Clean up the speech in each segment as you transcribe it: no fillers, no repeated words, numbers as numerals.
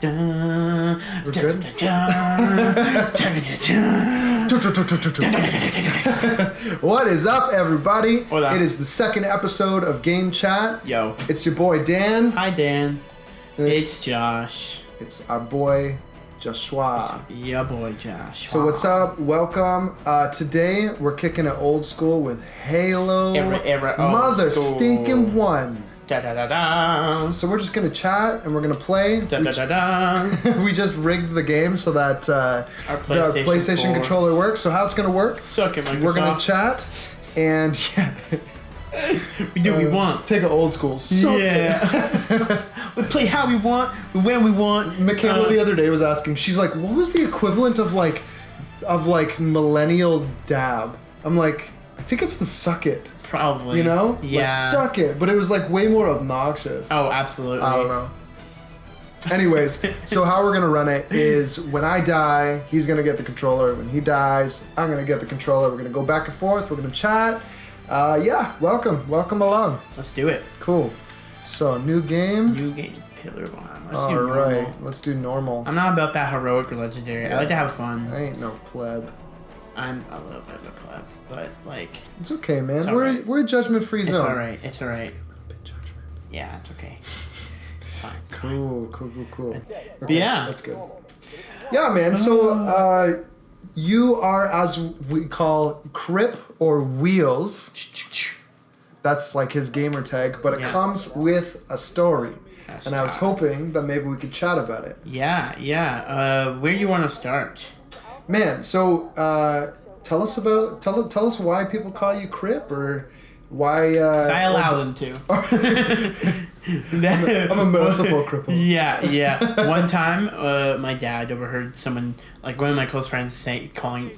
We're good? What is up, everybody? Hola. It is the second episode of Game Chat. Yo. It's your boy Dan. Hi, Dan. It's Josh. It's our boy Joshua. Yeah, boy, Josh. So what's up? Welcome. Today we're kicking it old school with Halo. Era old Mother school. stinking one. Da da da da. So we're just gonna chat and we're gonna play. Da da da da. We just rigged the game so that Our the PlayStation 4. controller works. So how it's gonna work? Suck it, Microsoft. We're gonna chat and We do what we want. Take it old school. Yeah. We play how we want, when we want. Michaela the other day was asking. She's like, "What was the equivalent of like millennial dab?" I'm like, "I think it's the suck it." Probably. You know? Yeah. Like, suck it. But it was like way more obnoxious. Oh, absolutely. I don't know. Anyways, so how we're gonna run it is when I die, he's gonna get the controller. When he dies, I'm gonna get the controller. We're gonna go back and forth. We're gonna chat. Yeah, welcome along. Let's do it. Cool. So new game. New game, Pillar One. Let's All do normal. right, let's do normal. I'm not about that heroic or legendary. Yeah. I like to have fun. I ain't no pleb. I'm a little bit of a pleb, but like. It's okay, man. It's We're alright. we're a judgment-free zone. It's alright. It's alright. Bit judgment. Yeah, it's okay. It's fine. It's fine. Cool. But Okay, yeah. that's good. Yeah, man. So you are, as we call, Crip or Wheels. That's like his gamer tag, but it Yeah. comes with a story. That's And I was tough. hoping that maybe we could chat about it. Yeah. Where do you want to start? Man, so tell us why people call you Crip, or why 'Cause I allow them to. I'm a merciful cripple. Yeah. One time, my dad overheard someone, like one of my close friends, calling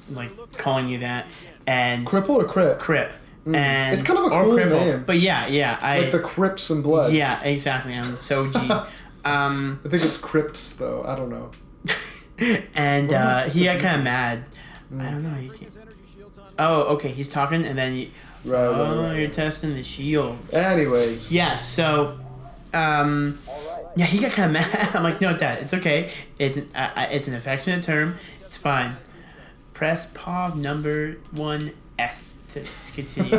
you that, and Cripple or Crip? Crip. And It's kind of a or cool cripple. name. But yeah, Like the Crips and Bloods. Yeah, exactly. I'm so G. I think it's Crypts though. I don't know. And What am I supposed he to got do? kind of mad. I don't know. You can't. Oh, okay. He's talking, and then Right. you're testing the shields. Anyways. Yeah. So, yeah, he got kind of mad. I'm like, no, Dad, it's okay. It's an affectionate term. It's fine. Press POV number 1S to continue.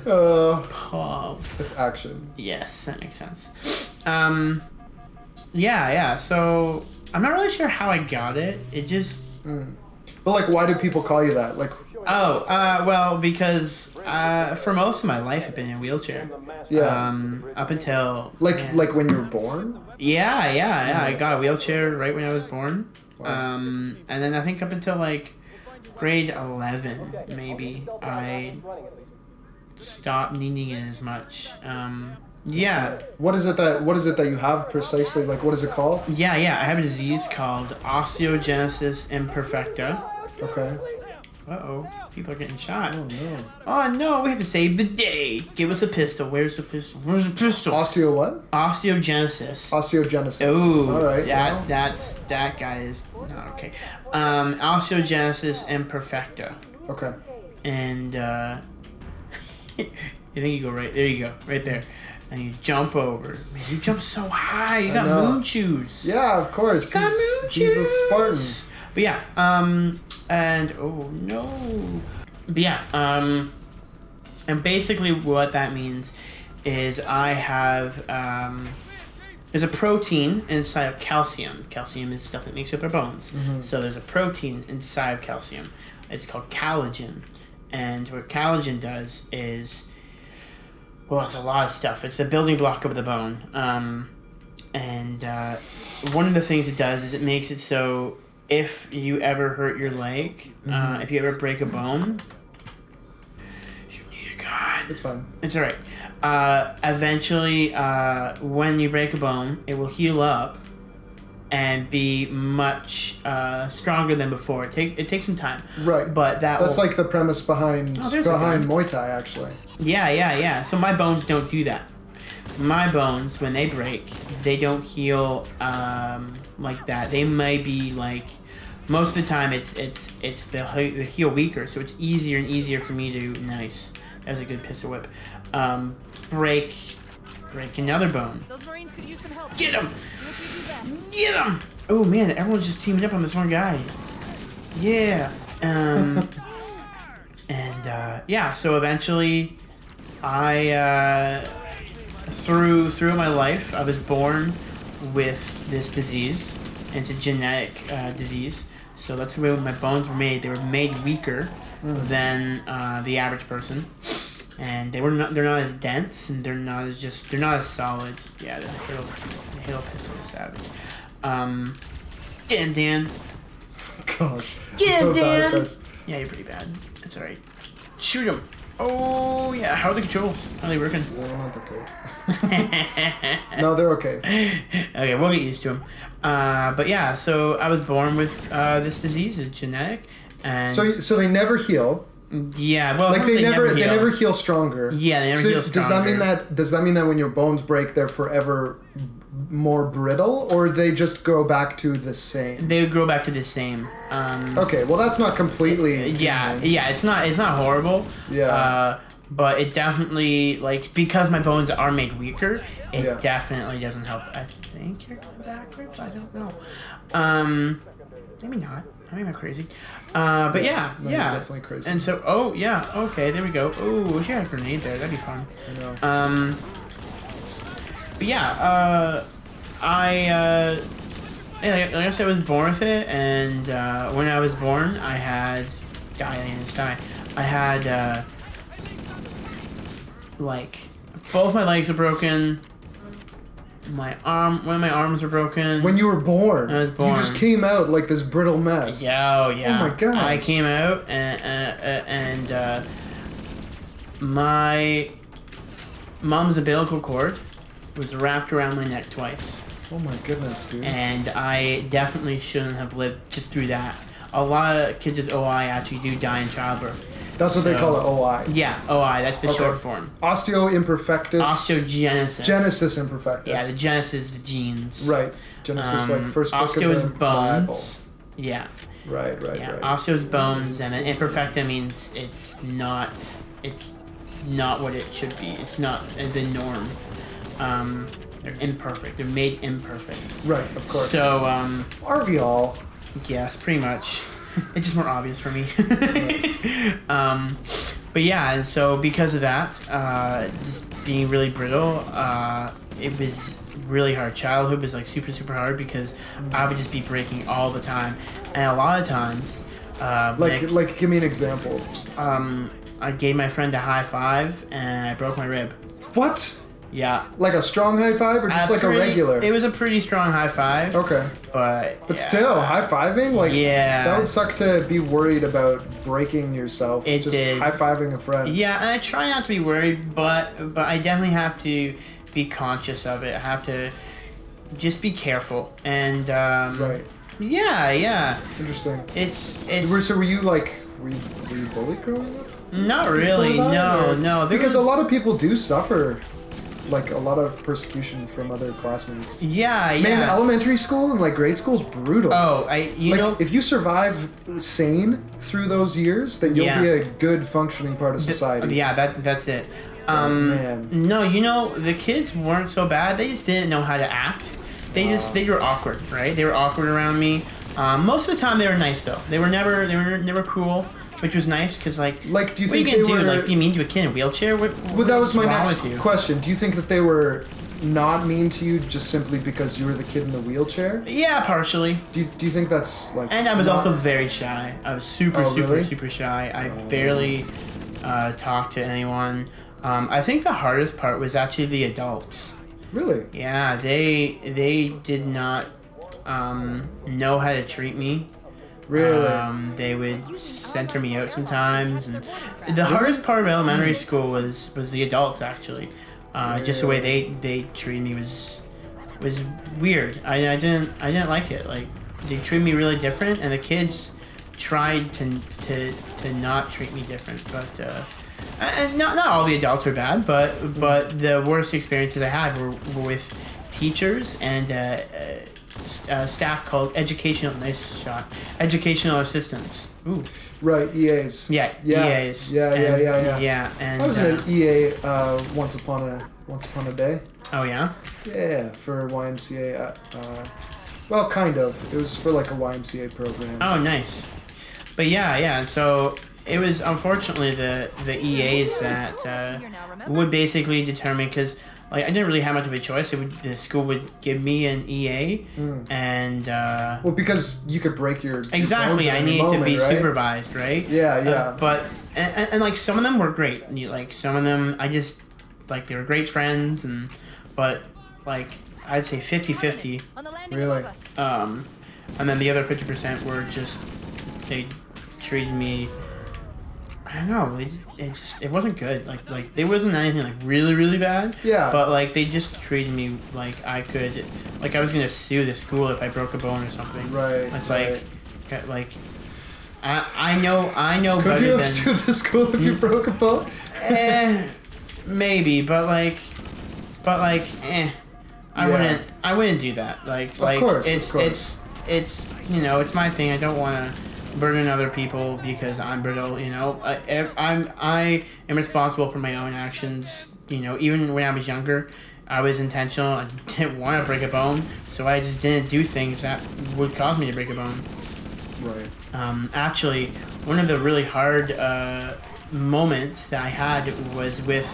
POV. It's action. Yes, that makes sense. Yeah. So I'm not really sure how I got it. It just. But like, why do people call you that? Like, Well, because for most of my life I've been in a wheelchair. yeah. Up until. Like when you were born? Yeah. I got a wheelchair right when I was born. Wow. And then I think up until like grade 11, maybe, I stopped needing it as much. Yeah. What is it that you have precisely? Like, what is it called? Yeah. I have a disease called Osteo-Genesis Imperfecta. Okay. Uh-oh. People are getting shot. Oh no. Oh no, we have to save the day. Give us a pistol. Where's the pistol? Osteo what? Osteogenesis. Osteogenesis. Ooh. All right. That guy is not okay. Osteogenesis Imperfecta. Okay. And I think you go right there. You go right there, and you jump over. Man, you jump so high. You got know. moon shoes. Yeah, of course. You got moon He's a shoes. Spartan. But yeah, and oh no. But yeah, and basically what that means is I have, there's a protein inside of calcium. Calcium is stuff that makes up our bones. Mm-hmm. So there's a protein inside of calcium. It's called collagen. And what collagen does is, well, it's a lot of stuff. It's the building block of the bone. And one of the things it does is it makes it so if you ever hurt your leg, if you ever break a bone, you need a gun. It's fine. It's alright. Eventually, when you break a bone, it will heal up and be much stronger than before. It takes some time. Right. But That's like the premise behind there's a gun. Muay Thai, actually. Yeah. So my bones don't do that. My bones, when they break, they don't heal like that. They may be like, most of the time they'll heal weaker, so it's easier and easier for me to, nice, that was a good pistol whip, break break another bone. Those Marines could use some help. Get him! Do what you do best. Get him! Oh man, everyone's just teaming up on this one guy. Yeah. Yeah. So eventually, I through my life, I was born with this disease. It's a genetic disease. So that's the way my bones were made. They were made weaker than the average person, and they're not as dense, and they're not as solid. Yeah, the Halo pistol is savage. Get him, Dan. Gosh. Get him, I'm so bad at Dan. this. Yeah, you're pretty bad. It's alright. Shoot him. Oh yeah. How are the controls? How are they working? They're not that great. No, they're okay. Okay, we'll get used to them. But yeah, so I was born with this disease. It's genetic, and So they never heal. yeah, well, Like they never heal. heal stronger. Yeah, they never So heal stronger. does that mean that when your bones break, they're forever more brittle, or they just go back to the same? They would grow back to the same. Okay, well that's not completely. Yeah, it's not horrible. Yeah. But it definitely, like, because my bones are made weaker, it Yeah. definitely doesn't help. I think you're going backwards. I don't know. Maybe not. Maybe I'm crazy. But yeah, No, you're yeah. definitely crazy. And so, oh yeah, okay, there we go. Oh, wish you had a grenade there. That'd be fun. I know. But yeah, like I said, I was born with it, and when I was born, I had like both my legs were broken. One of my arms were broken. When you were born, I was born. you just came out like this brittle mess. Yeah, oh yeah. Oh my gosh. I came out and my mom's umbilical cord was wrapped around my neck twice. Oh my goodness, dude. And I definitely shouldn't have lived just through that. A lot of kids with OI actually do die in childbirth. That's what they call it, OI. Yeah, OI, that's the Okay. short form. Osteo-Imperfectus. Osteogenesis. Genesis Imperfectus. Yeah, the genesis is the genes. Right. Genesis, like first book osteo of is the bones. Bible. Yeah. Right. Yeah. Right. Osteo is bones, and then imperfecta means it's not what it should be. It's not the norm. They're imperfect. They're made imperfect. Right, of course. So, Are we all? yes, pretty much. It's just more obvious for me. But yeah, and so because of that, just being really brittle, it was really hard. Childhood was like super, super hard because I would just be breaking all the time. And a lot of times, Like, give me an example. I gave my friend a high five and I broke my rib. What? Yeah. Like a strong high five or just like a regular? It was a pretty strong high five. Okay. But But yeah. still, high fiving? Like, Yeah. that would suck to be worried about breaking yourself. It just did. high fiving a friend. Yeah, and I try not to be worried, but I definitely have to be conscious of it. I have to just be careful. And Right. yeah. Interesting. It's So were you bullied growing up? not really. For that, No, or- no. Because a lot of people do suffer, like, a lot of persecution from other classmates. Yeah. Man, elementary school and like grade school is brutal. Oh, you know. If you survive sane through those years, then you'll Yeah. be a good functioning part of society. Yeah, that's it. Man. No, the kids weren't so bad. They just didn't know how to act. They were awkward, right? They were awkward around me. Most of the time they were nice though. They were never cruel, which was nice because like Do you what think are you they gonna do? were? Like be mean to a kid in a wheelchair? Well, That was my wrong next with you? question. Do you think that they were not mean to you just simply because you were the kid in the wheelchair? Yeah, partially. Do you think that's like? And I was not- also very shy. I was super, Oh, really? super shy. I barely talked to anyone. I think the hardest part was actually the adults. Really. Yeah, they did not know how to treat me. Really. They would center me out sometimes, and the hardest part of elementary school was the adults actually. Just the way they treated me was weird. I didn't like it. Like they treated me really different, and the kids tried to not treat me different. But and not all the adults were bad, but the worst experiences I had were with teachers and staff called educational assistants. Ooh. Right. EAs. Yeah, Yeah. EAs. Yeah. And, Yeah. Yeah, and I was in an EA once upon a Once Upon a Day. Oh yeah. Yeah, for YMCA. Well, kind of. It was for like a YMCA program. Oh, nice. But yeah. So it was unfortunately the EAs that would basically determine, because like I didn't really have much of a choice. The school would give me an EA, and well, because you could break your exactly. bones at I any need to moment, be right? supervised, right? Yeah. But and like some of them were great. And like some of them, I just like they were great friends, but like I'd say 50-50. On the landing Really? above us. And then the other 50% were just they treated me. I don't know. It wasn't good. Like there wasn't anything like really really bad. Yeah. But like they just treated me like I was gonna sue the school if I broke a bone or something. Right. It's right. like I know Could better you have than sued the school if you broke a bone? maybe, but I Yeah. wouldn't do that. Like Of course. it's it's my thing. I don't want to burden other people because I'm brittle. I am responsible for my own actions. Even when I was younger, I was intentional. I didn't want to break a bone, so I just didn't do things that would cause me to break a bone. Right. Actually, one of the really hard moments that I had was with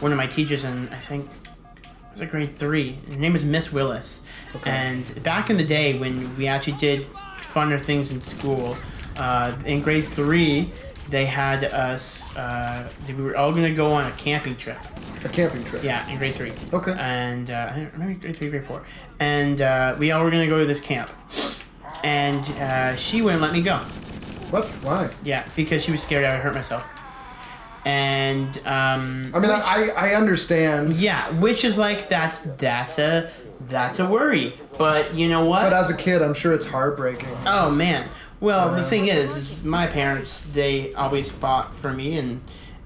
one of my teachers, and I think it was like grade 3. Her name was Miss Willis. Okay. And back in the day when we actually did funner things in school, in grade 3, they had us. We were all gonna go on a camping trip. A camping trip. Yeah, in grade 3. Okay. And maybe grade 3, grade 4. And we all were gonna go to this camp. And she wouldn't let me go. What? Why? Yeah, because she was scared I would hurt myself. And I mean, I understand. yeah, which is like that's a worry. But you know what? But as a kid, I'm sure it's heartbreaking. Oh man. Well, the thing is my parents, they always fought for me,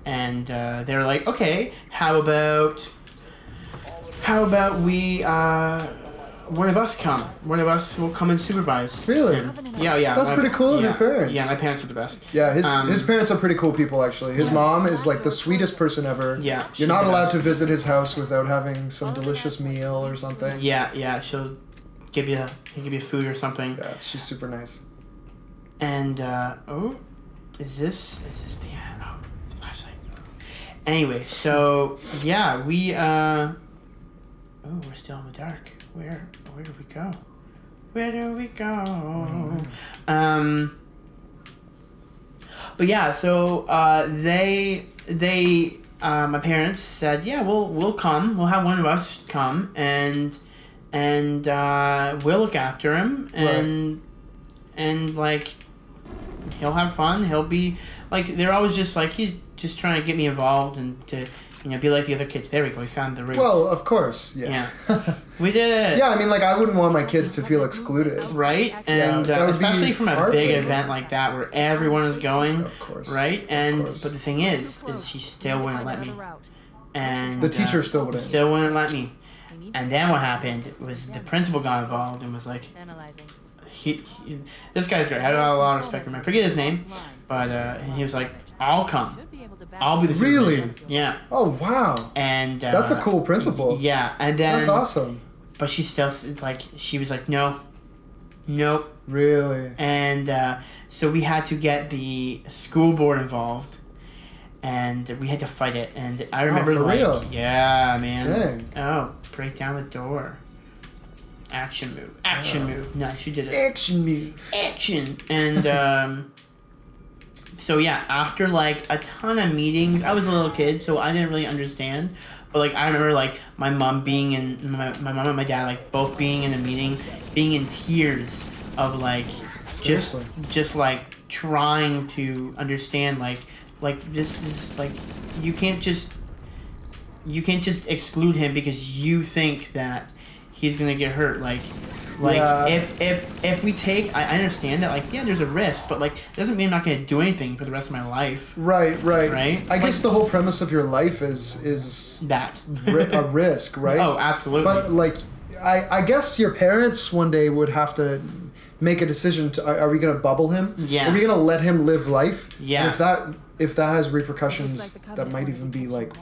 and they're like, okay, how about we one of us come. One of us will come and supervise. Really? him. Yeah. That's pretty cool of your parents. Yeah, my parents were the best. Yeah, his parents are pretty cool people, actually. His mom is like the sweetest person ever. Yeah, You're she's not the allowed best. to visit his house without having some delicious meal or something. Yeah, she'll give you food or something. Yeah, she's super nice. And is this piano? Oh, flashlight. Anyway, so yeah, we we're still in the dark. Where do we go? Where do we go? But yeah, so my parents said, yeah, we'll come. We'll have one of us come and we'll look after him and like he'll have fun. He'll be like they're always just like he's just trying to get me involved and to be like the other kids. There we go. We found the route. Well, of course, yeah. We did. Yeah, I mean, like, I wouldn't want my kids to feel excluded. Right, and that would be especially from a big heartbreaking. event like that where everyone is going, Of course. right? And course. but the thing is she still wouldn't let me, and The teacher still wouldn't. Still wouldn't let me. And then what happened was the principal got involved and was like, Analyzing. this guy's great. I have a lot of respect for him. I forget his name, but he was like, I'll come. Should be able to I'll be the Really? supervision. Yeah. Oh, wow. And That's a cool principal. Yeah, and then That's awesome. but she still she was like, nope. Really? And so we had to get the school board involved, and we had to fight it. And I remember for real? yeah, man. Dang. Oh, break down the door. Action move. Nice, you did it. Action move. Action. And so yeah, after like a ton of meetings, I was a little kid, so I didn't really understand. But like I remember like my mom being in my mom and my dad like both being in a meeting, being in tears of like Seriously. just like trying to understand like this is like you can't just exclude him because you think that he's gonna get hurt Yeah. if we take I understand that like yeah there's a risk but like it doesn't mean I'm not gonna do anything for the rest of my life. Right. Right? I guess Like- the whole premise of your life is That a risk, right? Oh, absolutely. But like, I guess your parents one day would have to make a decision to are we gonna bubble him? Yeah. Are we gonna let him live life? Yeah. And if that has repressions Looks like the that might covenant even be like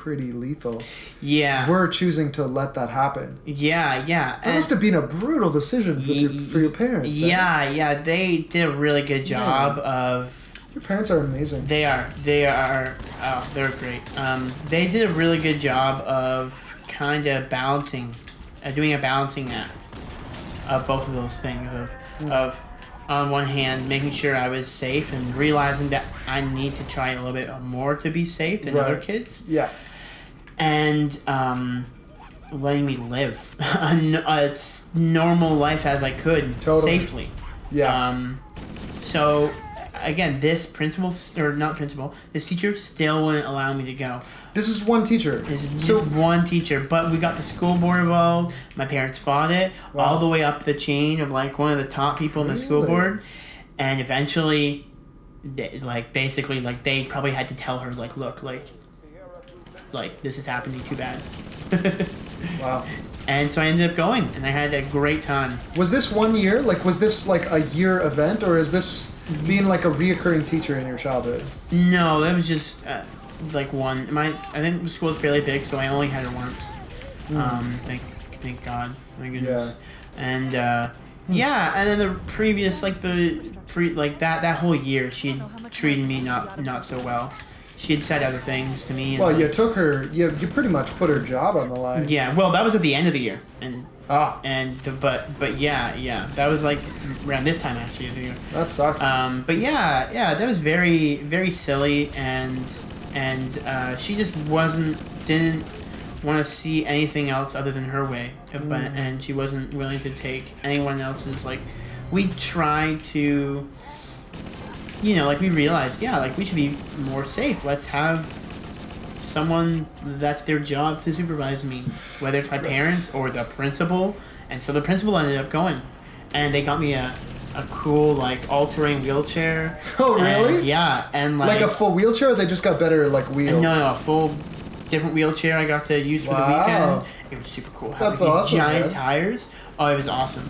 pretty lethal. Yeah. We're choosing to let that happen. Yeah. That must have been a brutal decision for your parents. Yeah. They did a really good job of. Your parents are amazing. They are. Oh, they're great. They did a really good job of kind of doing a balancing act of both of those things. Of on one hand, making sure I was safe and realizing that I need to try a little bit more to be safe than other kids. Yeah. And letting me live a normal life as I could safely. Yeah. So. Again, this teacher still wouldn't allow me to go. This is one teacher. This is one teacher, but we got the school board involved. My parents fought it all the way up the chain of like one of the top people in the school board, and eventually, they probably had to tell her look, this is happening too bad. Wow. And so I ended up going, and I had a great time. Was this 1 year? Was this a year event, or is this being a reoccurring teacher in your childhood? No, that was just one. I think the school is fairly big, so I only had her once. Thank God, my goodness. Yeah. And and then the previous that whole year, she had treated me not so well. She had said other things to me. Well, you took her. You pretty much put her job on the line. Yeah. Well, that was at the end of the year, but that was around this time actually of the year. That sucks. But that was very, very silly, and she just didn't want to see anything else other than her way, and she wasn't willing to take anyone else's. We tried to. We realized, we should be more safe. Let's have someone that's their job to supervise me, whether it's my parents or the principal. And so the principal ended up going, and they got me a cool all-terrain wheelchair. Oh, really? And a full wheelchair, or they just got better wheels? No, a full different wheelchair I got to use for the weekend. It was super cool. That's these awesome, giant man. tires. Oh, it was awesome.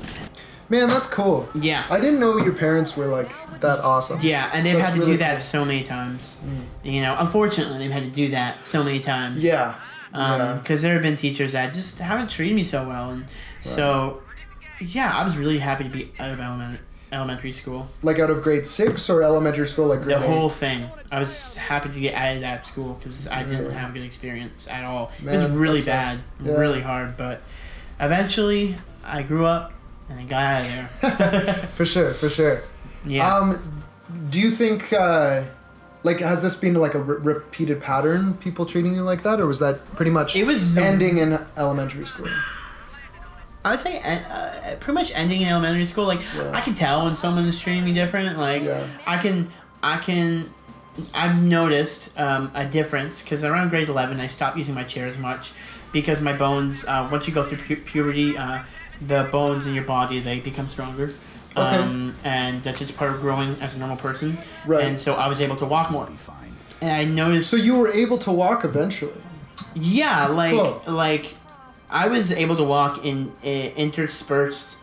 Man, that's cool. Yeah. I didn't know your parents were that awesome. Yeah, and they've had to really do that cool. so many times. Unfortunately, they've had to do that so many times. Yeah. Because there have been teachers that just haven't treated me so well, and so I was really happy to be out of elementary school. Out of grade 6 or elementary school, grade 8? The whole thing. I was happy to get out of that school because I didn't have a good experience at all. Man, it was really that bad, really hard, but eventually I grew up and I got out of there. For sure. Yeah. Do you think, has this been a repeated pattern, people treating you like that, or was that pretty much ending in elementary school? I would say pretty much ending in elementary school. I can tell when someone is treating me different. I've noticed a difference because around grade 11 I stopped using my chair as much because my bones, once you go through puberty, the bones in your body, they become stronger. Okay. And that's just part of growing as a normal person. Right. And so I was able to walk more. And I noticed... So you were able to walk eventually? Yeah, cool. I was able to walk in interspersed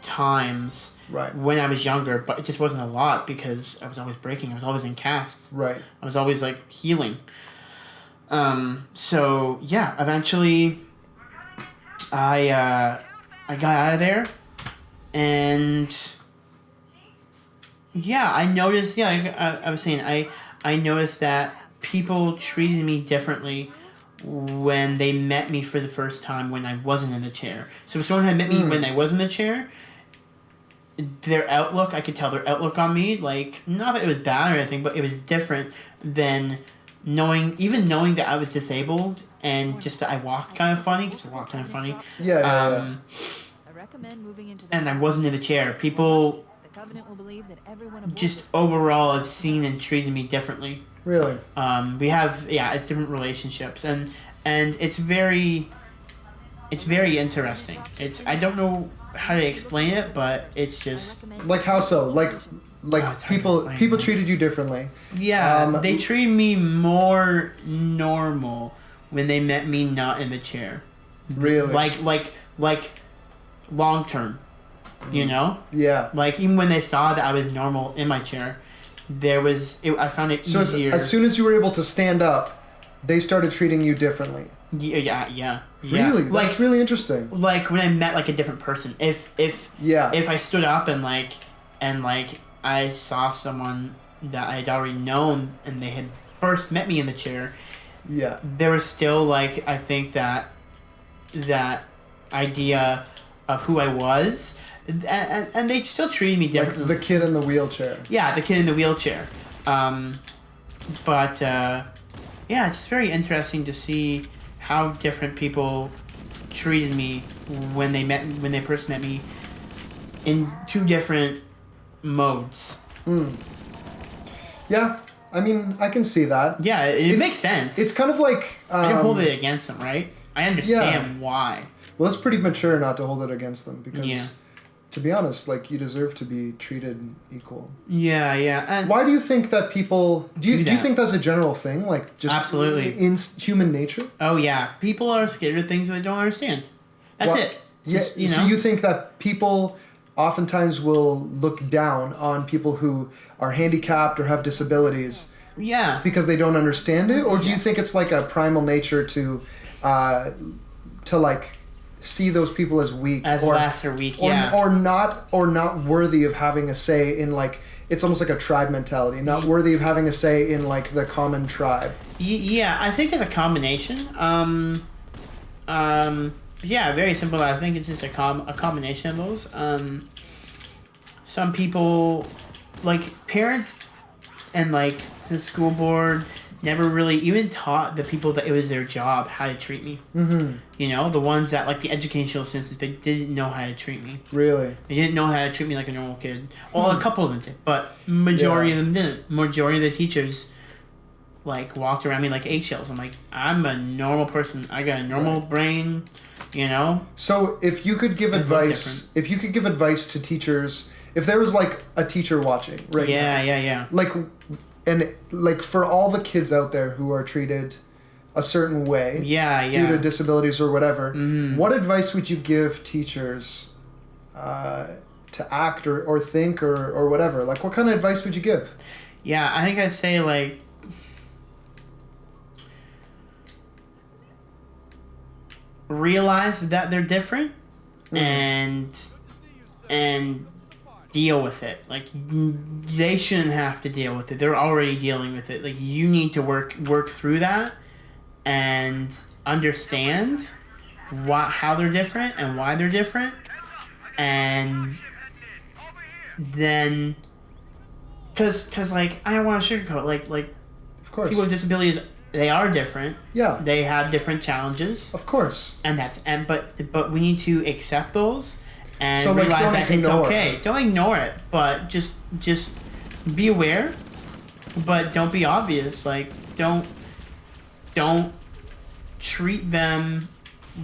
times when I was younger, but it just wasn't a lot because I was always breaking. I was always in casts. Right. I was always healing. So eventually I got out of there, and I noticed. I was saying I noticed that people treated me differently when they met me for the first time when I wasn't in the chair. So if someone had met me when I was in the chair, their outlook, I could tell their outlook on me, not that it was bad or anything, but it was different than knowing that I was disabled and just that I walked kind of funny, because I walked kind of funny. Yeah. I recommend moving into and I wasn't in the chair. People the covenant will believe that everyone just overall have seen and treated me differently. Really? We have, it's different relationships, and it's very interesting. I don't know how to explain it, but it's just how so? People treated you differently. Yeah, they treated me more normal when they met me not in the chair. Really? Like long term, you know? Yeah. Even when they saw that I was normal in my chair, I found it easier. As soon as you were able to stand up, they started treating you differently. Yeah. Really? That's really interesting. Like when I met like a different person, if I stood up and I saw someone that I had already known and they had first met me in the chair, yeah, there was still like, I think that idea of who I was, and they still treated me differently. Like the kid in the wheelchair. Yeah, the kid in the wheelchair. But yeah, it's just very interesting to see how different people treated me when they first met me in two different modes. Yeah, I mean, I can see that. Yeah, it makes sense. It's kind of like... I don't hold it against them, right? I understand why. Well, it's pretty mature not to hold it against them because, to be honest, like, you deserve to be treated equal. Yeah. And why do you think that people... Do you think that's a general thing? Like, just absolutely in human nature? Oh, yeah. People are scared of things they don't understand. That's it. Just, So you think that people oftentimes will look down on people who are handicapped or have disabilities because they don't understand it? Or do you think it's like a primal nature to like see those people as weak, less or weak, or not worthy of having a say in, like, it's almost like a tribe mentality, not worthy of having a say in, like, the common tribe? Yeah, I think it's a combination. Yeah, very simple. I think it's just a combination of those. Some people, like parents and like the school board, never really even taught the people that it was their job how to treat me. Mm-hmm. You know, the ones that, like the educational senses, they didn't know how to treat me. Really? They didn't know how to treat me like a normal kid. Well, a couple of them did, but majority of them didn't. Majority of the teachers, like, walked around me like eggshells. I'm like, I'm a normal person. I got a normal brain, you know? So if you could give advice to teachers, if there was, like, a teacher watching right now. Yeah. Like, for all the kids out there who are treated a certain way due to disabilities or whatever, what advice would you give teachers to act or think or whatever? Like, what kind of advice would you give? Yeah, I think I'd say, like, realize that they're different and deal with it. Like, they shouldn't have to deal with it. They're already dealing with it. Like, you need to work through that and understand how they're different and why they're different, and then because like, I don't want to sugarcoat, like of course, people with disabilities, they are different. Yeah, they have different challenges, of course, but we need to accept those and so, like, realize that it's okay. Don't ignore it, but just be aware, but don't be obvious. Like, don't treat them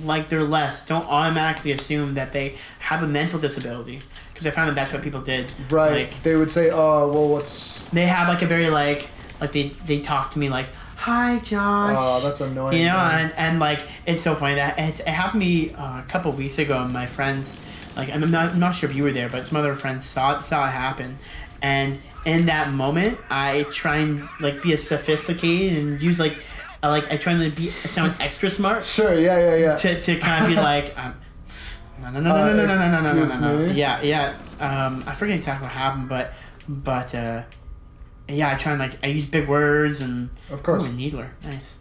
like they're less. Don't automatically assume that they have a mental disability, because I found that that's what people did. Right. Like, they would say, "Oh, well, what's?" They have like a very like they talk to me like, "Hi, Josh." Oh, that's annoying. You know, and like, it's so funny that it happened to me a couple of weeks ago. And my friends, like, I'm not sure if you were there, but some other friends saw it happen, and in that moment, I try and, like, be as sophisticated and use like I try and sound extra smart. Sure. Yeah. To kind of be like, no. Yeah. I forget exactly what happened, but yeah, I try and, like, I use big words and. Of course. Ooh, a needler, nice.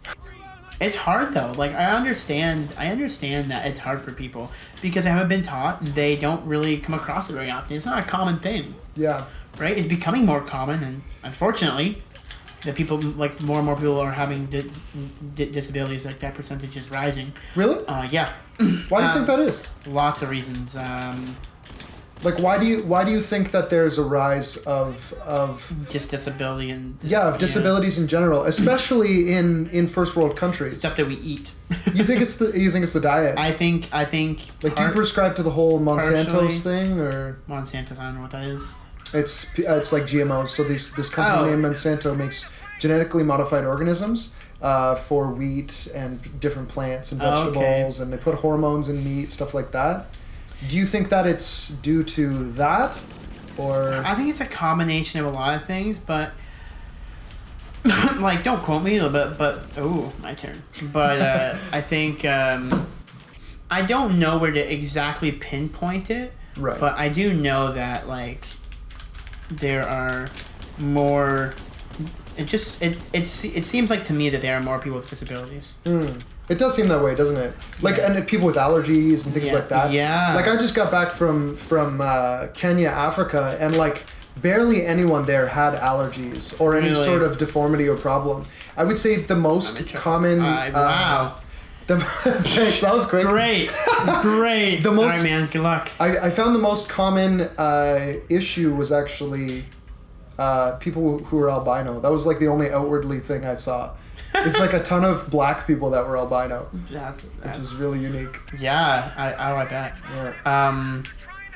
It's hard though. Like, I understand that it's hard for people because they haven't been taught. They don't really come across it very often. It's not a common thing. Yeah. Right? It's becoming more common, and unfortunately, that people, like, more and more people are having disabilities. Like, that percentage is rising. Really? Yeah. Why do you think that is? Lots of reasons. Like, why do you think that there's a rise of just disability and of disabilities in general, especially in first world countries? Stuff that we eat. You think it's the diet? I think. Like, do you prescribe to the whole Monsanto's thing, or Monsanto's? I don't know what that is. It's like GMOs. So this company named Monsanto makes genetically modified organisms for wheat and different plants and vegetables, and they put hormones in meat, stuff like that. Do you think that it's due to that, or? I think it's a combination of a lot of things, but don't quote me, but oh, my turn. But I think I don't know where to exactly pinpoint it. Right. But I do know that like there are more. It seems like to me that there are more people with disabilities. It does seem that way, doesn't it? Like, and people with allergies and things like that. Yeah. Like, I just got back from Kenya, Africa, and like barely anyone there had allergies or any Really? sort of deformity or problem. I would say the most common. Wow. Thanks, that was quick. Great. The most. All right, man. Good luck. I found the most common issue was actually people who were albino. That was like the only outwardly thing I saw. It's like a ton of black people that were albino, which is really unique. Yeah, I bet. Yeah.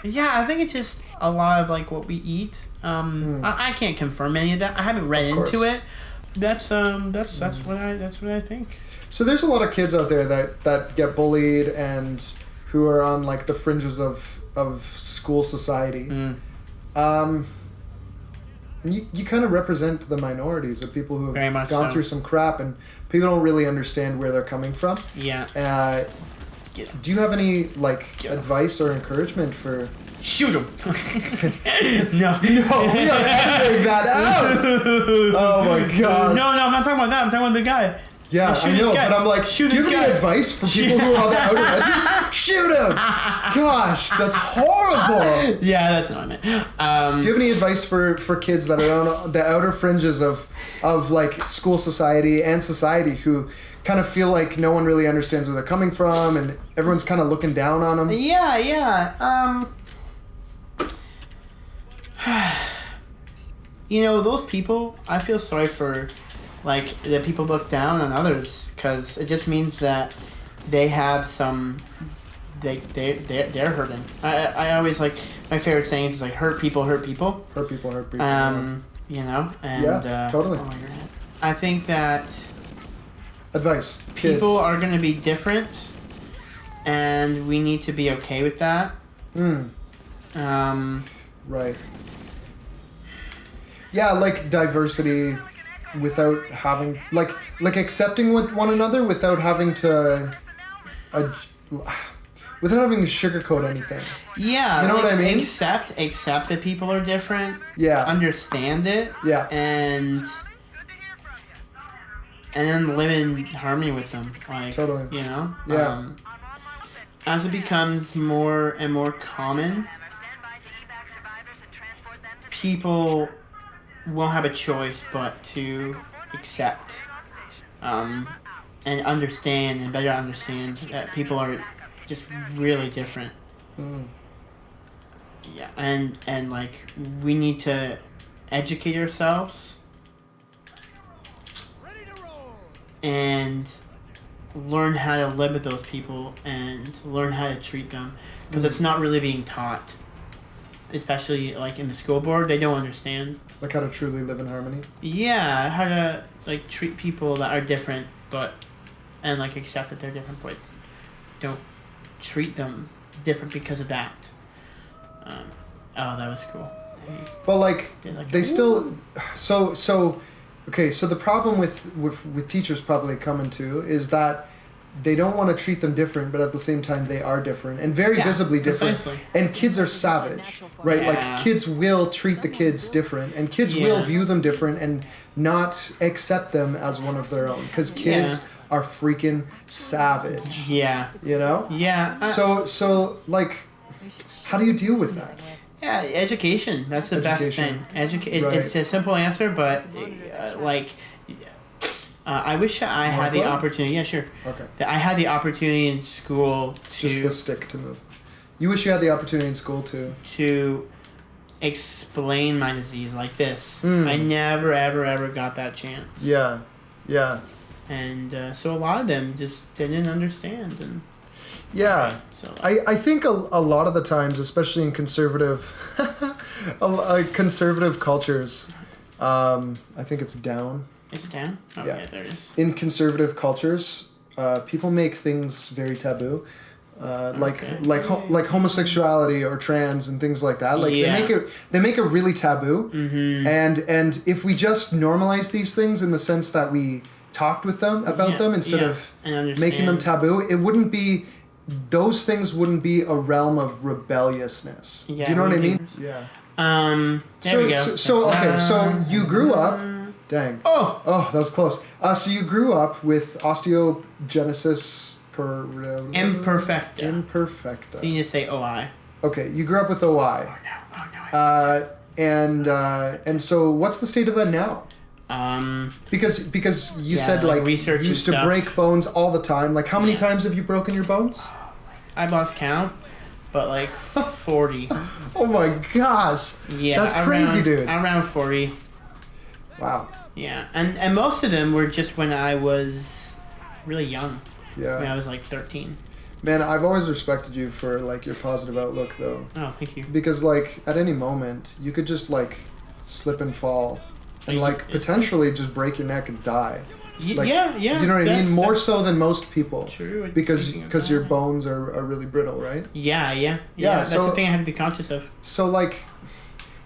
Yeah, I think it's just a lot of like what we eat. I can't confirm any of that. I haven't read into it. That's what I think. So there's a lot of kids out there that get bullied and who are on like the fringes of school society. You kind of represent the minorities of people who have gone through some crap, and people don't really understand where they're coming from. Yeah. Do you have any like advice or encouragement for? Shoot him. No, we are editing that out. Oh my god. No, I'm not talking about that. I'm talking about the guy. Yeah, I know, but I'm like, do you have any advice for people who are on the outer edges? Shoot him! Gosh, that's horrible. Yeah, that's not it. Do you have any advice for kids that are on the outer fringes of like school society and society who kind of feel like no one really understands where they're coming from and everyone's kind of looking down on them? Yeah. You know, those people, I feel sorry for. Like, that people look down on others, because it just means that they have some, they're hurting. I always, like, my favorite saying is, like, hurt people. Hurt people. You know, and, yeah, totally. I think that advice. People are going to be different, and we need to be okay with that. Right. Yeah, like diversity without having like accepting with one another without having to sugarcoat anything. Yeah, you know like, what I mean. Accept that people are different. Yeah. Understand it. Yeah. And then live in harmony with them. Like, totally. You know. Yeah. As it becomes more and more common, people won't have a choice but to accept and understand and better understand that people are just really different. Yeah, and like we need to educate ourselves and learn how to live with those people and learn how to treat them, because it's not really being taught, especially like in the school board. They don't understand like how to truly live in harmony. Yeah, how to like treat people that are different, and like accept that they're different, but don't treat them different because of that. Oh, that was cool. But like they still so okay, so the problem with teachers probably coming to is that they don't want to treat them different, but at the same time they are different and very visibly different. Precisely. And kids are savage, right? Yeah. Like kids will treat the kids different, and kids will view them different and not accept them as one of their own, because kids are freaking savage. Yeah. You know? Yeah. So like, how do you deal with that? Yeah, education. That's the best thing. It's a simple answer, but I wish I had the opportunity. Yeah, sure. Okay. That I had the opportunity in school to just the stick to move. You wish you had the opportunity in school to explain my disease like this. I never ever got that chance. Yeah. And so a lot of them just didn't understand. And yeah. So I think a lot of the times, especially in conservative conservative cultures, I think it's down. Is it down? Oh, yeah, there it is. In conservative cultures, people make things very taboo. like homosexuality or trans and things like that. Like they make it really taboo. Mm-hmm. And if we just normalize these things in the sense that we talked with them about them instead of making them taboo, it wouldn't be. Those things wouldn't be a realm of rebelliousness. Yeah, do you know what I mean? Yeah. There we go. So you grew up. Dang. Oh, that was close. So you grew up with Osteo-Genesis Imperfecta. Imperfecta. You just say OI. Okay, you grew up with OI. Oh no. And so what's the state of that now? Because you said like research you used to break bones all the time. Like how many times have you broken your bones? I lost count, but like 40. Oh my gosh. Yeah, that's crazy, dude. Around 40. Wow. Yeah, and most of them were just when I was really young. Yeah. When I was like 13. Man, I've always respected you for like your positive outlook though. Oh, thank you. Because like at any moment you could just like slip and fall and like potentially just break your neck and die. Like, yeah. You know what I mean? More so than most people. True. Because your bones are really brittle, right? Yeah. That's the thing I had to be conscious of. So like,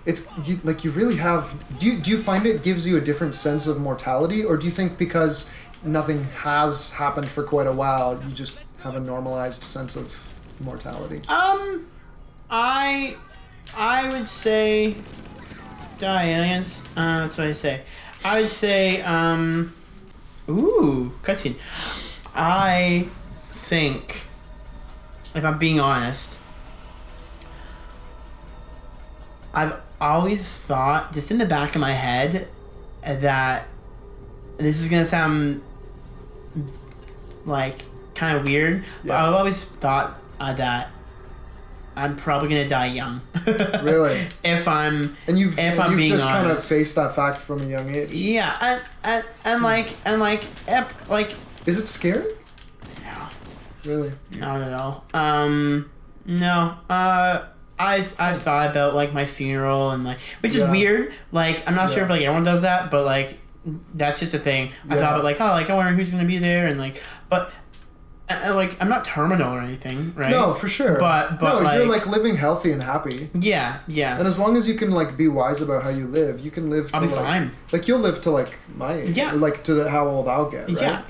it's like you really have. Do you find it gives you a different sense of mortality, or do you think because nothing has happened for quite a while, you just have a normalized sense of mortality? I would say die aliens. That's what I say. I would say ooh, cutscene. I think, if I'm being honest, I've always thought, just in the back of my head, that this is gonna sound like kind of weird, but I've always thought that I'm probably gonna die young. Really? If I'm you've being just honest. kind of faced that fact from a young age. Yeah, and like Is it scary? No. Really? Not at all. No. I've thought about like my funeral and like, which is weird. Like I'm not sure if like everyone does that, but like that's just a thing. I thought about like, oh, like I wonder who's gonna be there and like, but. Like I'm not terminal or anything, right? No, for sure. But no, like, you're like living healthy and happy. Yeah. And as long as you can like be wise about how you live, you can live. I'll be like, fine. Like you'll live to like my age. Yeah. Or, like to how old I'll get. Right?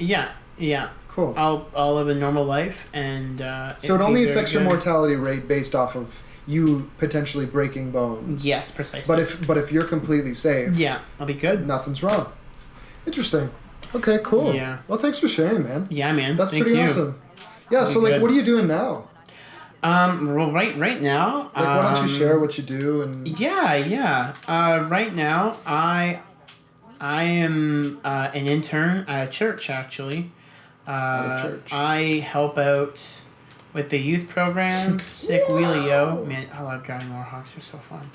Yeah. Cool. I'll live a normal life and. So it only affects your mortality rate based off of you potentially breaking bones. Yes, precisely. But if you're completely safe. Yeah, I'll be good. Nothing's wrong. Interesting. Okay, cool. Yeah. Well, thanks for sharing, man. Yeah, man. That's pretty awesome. Yeah, so like, what are you doing now? Well, right now. Like, why don't you share what you do and? Yeah. Right now, I am an intern at a church actually. At a church. I help out with the youth program. Sick Wheelio. Man, I love driving Warhawks. They're so fun.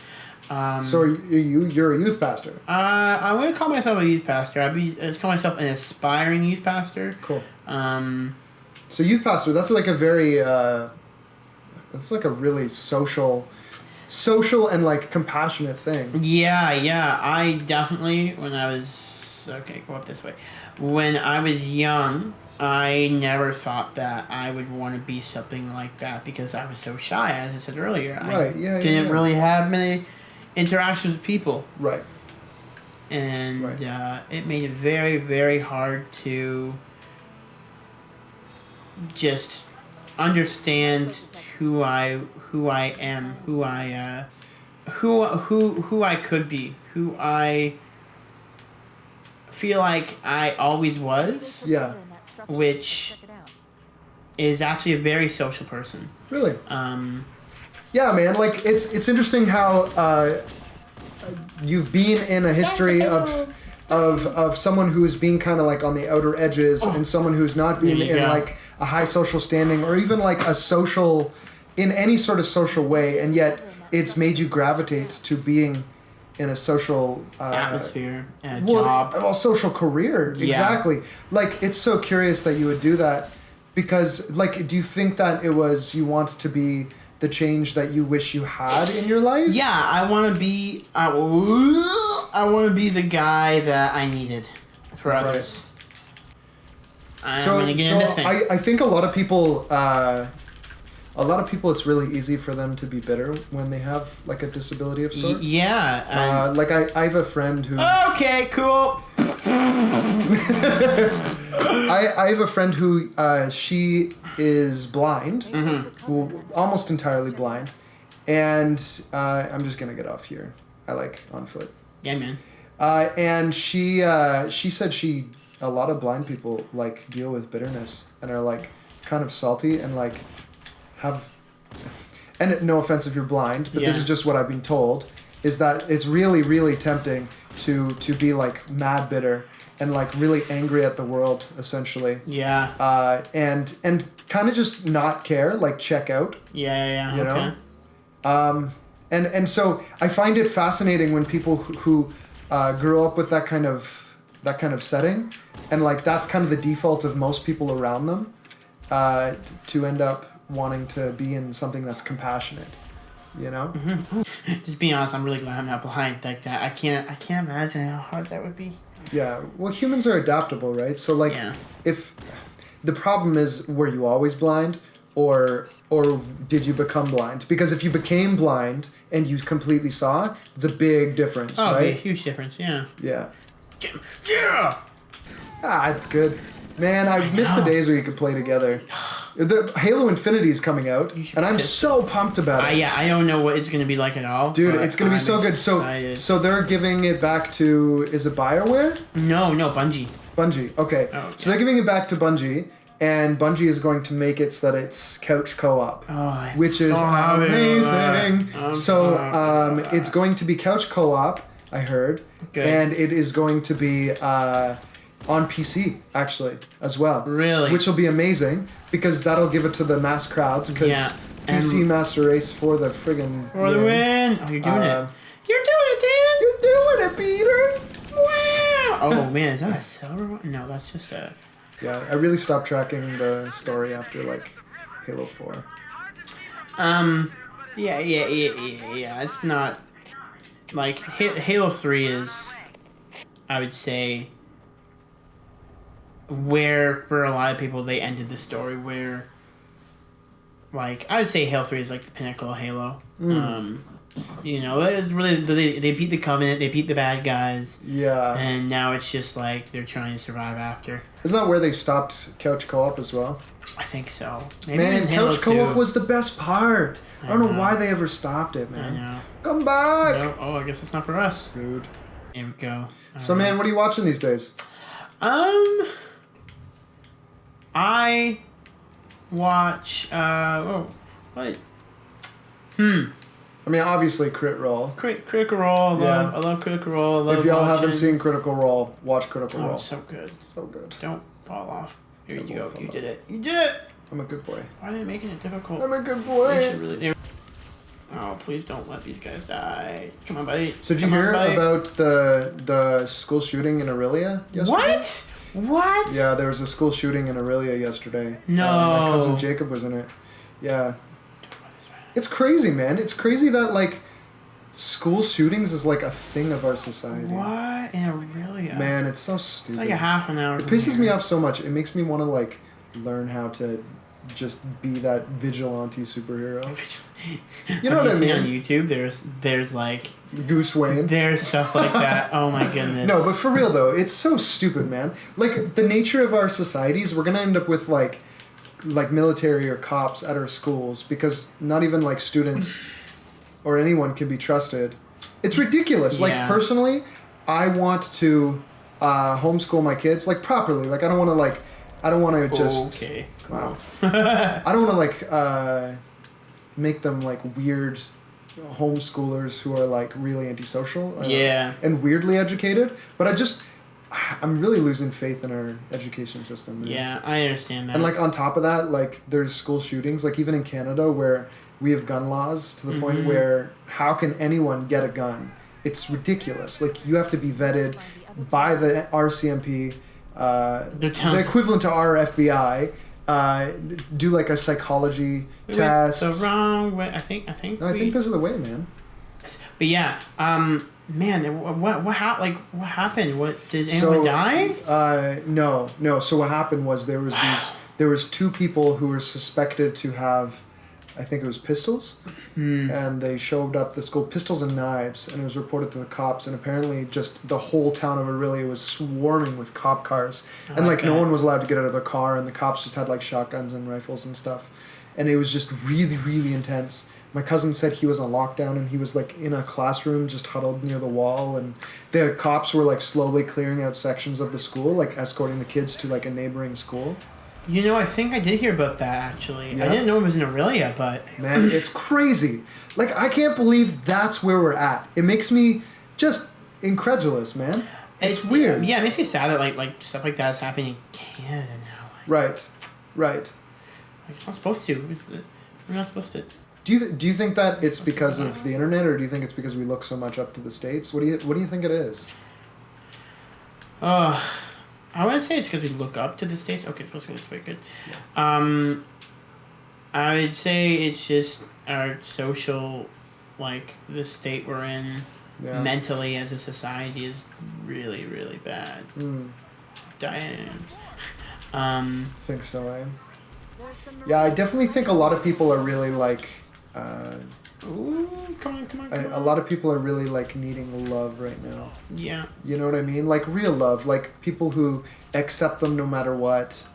So you're a youth pastor? I wouldn't call myself a youth pastor. I'd call myself an aspiring youth pastor. Cool. So youth pastor, that's like a very, that's like a really social and like compassionate thing. Yeah. I definitely, when I was, go up this way. When I was young, I never thought that I would want to be something like that because I was so shy, as I said earlier. Right, I didn't really have many interactions with people. Right. And it made it very, very hard to just understand who I am, who I could be, who I feel like I always was. Yeah. Which is actually a very social person. Really? Yeah, man. Like it's interesting how you've been in a history of someone who's being kind of like on the outer edges and someone who's not being in like a high social standing or even like a social, in any sort of social way, and yet it's made you gravitate to being in a social atmosphere and job. Well, social career, exactly. Like it's so curious that you would do that because, like, do you think that it was you want to be the change that you wish you had in your life? Yeah, I want to be. I want to be the guy that I needed for others. I'm gonna get into this thing. I think a lot of people a lot of people, it's really easy for them to be bitter when they have like a disability of sorts. Yeah. Like I have a friend who. Okay, cool. I have a friend who she is blind, well, almost entirely blind, and I'm just gonna get off here. I like on foot. Yeah, man. And she said a lot of blind people like deal with bitterness and are like kind of salty and like have, and no offense if you're blind, but this is just what I've been told, is that it's really, really tempting to be like mad bitter and like really angry at the world essentially. Yeah. And kind of just not care, like check out. Yeah. You okay. know? And so I find it fascinating when people who grew up with that kind of setting, and like that's kind of the default of most people around them, to end up wanting to be in something that's compassionate, you know? Just being honest, I'm really glad I'm not blind like that. I can't imagine how hard that would be. Yeah. Well, humans are adaptable, right? So like, if the problem is, were you always blind, or did you become blind? Because if you became blind and you completely saw, it's a big difference, right? Oh, a huge difference, yeah. Yeah. Yeah! Ah, it's good. Man, I miss the days where you could play together. The Halo Infinity is coming out, and I'm so pumped about it. Yeah, I don't know what it's going to be like at all. Dude, it's going to be so good. So they're giving it back to, is it BioWare? No, Bungie. Bungie, okay. Oh, okay. So they're giving it back to Bungie, and Bungie is going to make it so that it's couch co-op, which is amazing. So it's going to be couch co-op, I heard, and it is going to be on PC actually as well. Really? Which will be amazing because that'll give it to the mass crowds because PC Master Race for the friggin' for the win. Oh, you're doing it. You're doing it, Dan. You're doing it, Peter. Wow. Oh man, is that a silver one? No, that's just a. Yeah, I really stopped tracking the story after like Halo 4. Yeah. It's not like Halo 3 is, I would say, where for a lot of people they ended the story. Where, like, I would say Halo 3 is like the pinnacle of Halo. You know, it's really they beat the Covenant, they beat the bad guys. Yeah. And now it's just like they're trying to survive after. Isn't that where they stopped couch co-op as well? I think so. Maybe man, couch co-op was the best part. I don't know why they ever stopped it, man. I know. Come back. No, I guess it's not for us. Dude. Here we go. So man, what are you watching these days? I watch what? I mean, obviously, Crit Role. Critical Role. I love Critical Role. If y'all haven't seen Critical Role, watch Critical Role. It's so good. So good. Don't fall off. Here you go. You did it. I'm a good boy. Why are they making it difficult? I'm a good They boy. should really. Oh, please don't let these guys die. Come on, buddy. So did you hear about the school shooting in Aurelia yesterday? What? Yeah, there was a school shooting in Aurelia yesterday. No. My cousin Jacob was in it. Yeah. It's crazy, man. It's crazy that, like, school shootings is, like, a thing of our society. What? In Aurelia? Man, it's so stupid. It's like a half an hour. It pisses me off so much. It makes me want to, like, learn how to just be that vigilante superhero. You know what I mean? On YouTube, there's like Goose Wayne. There's stuff like that. Oh my goodness. No, but for real though, it's so stupid, man. Like the nature of our societies, we're gonna end up with like military or cops at our schools because not even like students or anyone can be trusted. It's ridiculous. Like personally, I want to homeschool my kids like properly. Like I don't want to just. Okay. Wow. I don't want to like make them like weird homeschoolers who are like really antisocial. And weirdly educated. But I'm really losing faith in our education system. Man. Yeah, I understand that. And like on top of that, like there's school shootings, like even in Canada where we have gun laws to the point where how can anyone get a gun? It's ridiculous. Like you have to be vetted by the RCMP, the equivalent to our FBI. Do like a psychology test. The wrong way. I think. No, I think this is the way, man. But yeah, man, what happened? What did anyone die? No. So what happened was there was two people who were suspected to have I think it was pistols, and they showed up the school, pistols and knives, and it was reported to the cops, and apparently just the whole town of Aurelia was swarming with cop cars, and like no one was allowed to get out of their car, and the cops just had like shotguns and rifles and stuff, and it was just really, really intense. My cousin said he was on lockdown, and he was like in a classroom just huddled near the wall, and the cops were like slowly clearing out sections of the school, like escorting the kids to like a neighboring school. You know, I think I did hear about that, actually. Yeah. I didn't know it was in Aurelia, but... Man, it's crazy. Like, I can't believe that's where we're at. It makes me just incredulous, man. It's weird. Yeah, it makes me sad that, like stuff like that is happening in Canada now. Right. Like, it's not supposed to. We're not supposed to... Do you think that it's because of the internet, or do you think it's because we look so much up to the States? What do you think it is? I wouldn't say it's because we look up to the States. Okay, let's go this way. Good. Yeah. I would say it's just our social, like, the state we're in mentally as a society is really, really bad. Diane. I think so, eh? Yeah, I definitely think a lot of people are really, like... Ooh, come on. A lot of people are really like needing love right now. Yeah. You know what I mean? Like real love, like people who accept them no matter what.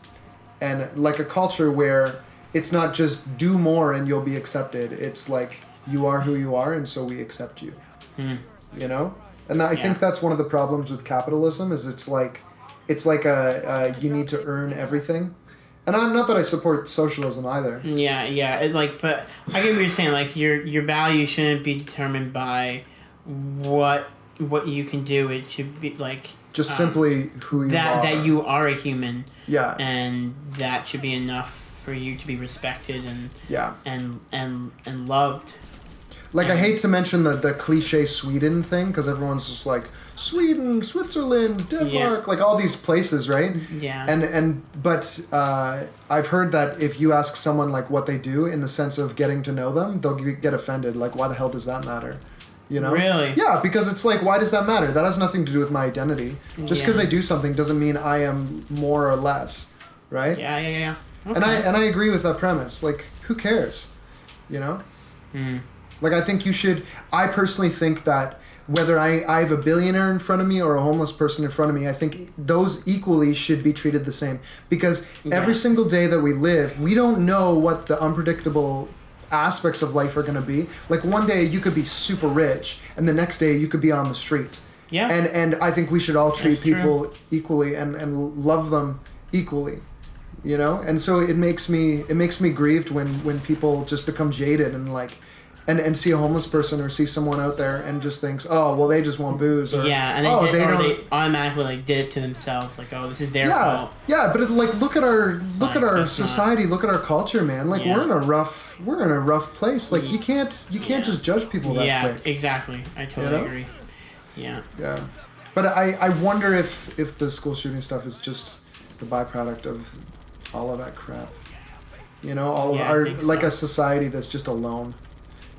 And like a culture where it's not just do more and you'll be accepted. It's like you are who you are and so we accept you. You know? And I think that's one of the problems with capitalism is it's like a you need to earn everything. And I'm not that I support socialism either. Yeah. But I get what you're saying. Like, your value shouldn't be determined by what you can do. It should be like just simply who you are. That you are a human. Yeah. And that should be enough for you to be respected and loved. Like, I hate to mention the cliche Sweden thing, because everyone's just like, Sweden, Switzerland, Denmark, like all these places, right? Yeah. But I've heard that if you ask someone, like, what they do in the sense of getting to know them, they'll get offended. Like, why the hell does that matter? You know? Really? Yeah, because it's like, why does that matter? That has nothing to do with my identity. Just because I do something doesn't mean I am more or less, right? Yeah. Okay. And I agree with that premise. Like, who cares? You know? Like, I think you should... I personally think that whether I have a billionaire in front of me or a homeless person in front of me, I think those equally should be treated the same. Because every single day that we live, we don't know what the unpredictable aspects of life are going to be. Like, one day you could be super rich, and the next day you could be on the street. Yeah. And I think we should all treat people equally and love them equally. You know? And so it makes me grieved when people just become jaded and like... And see a homeless person or see someone out there and just thinks, oh, well, they just want booze. Or, they automatically like did it to themselves. Like, oh, this is their fault. Yeah, but look at our society, look at our culture, man. Like we're in a rough place. Like you can't just judge people that quick. Yeah, exactly. I totally agree. Yeah. Yeah, but I wonder if the school shooting stuff is just the byproduct of all of that crap. You know, a society that's just alone.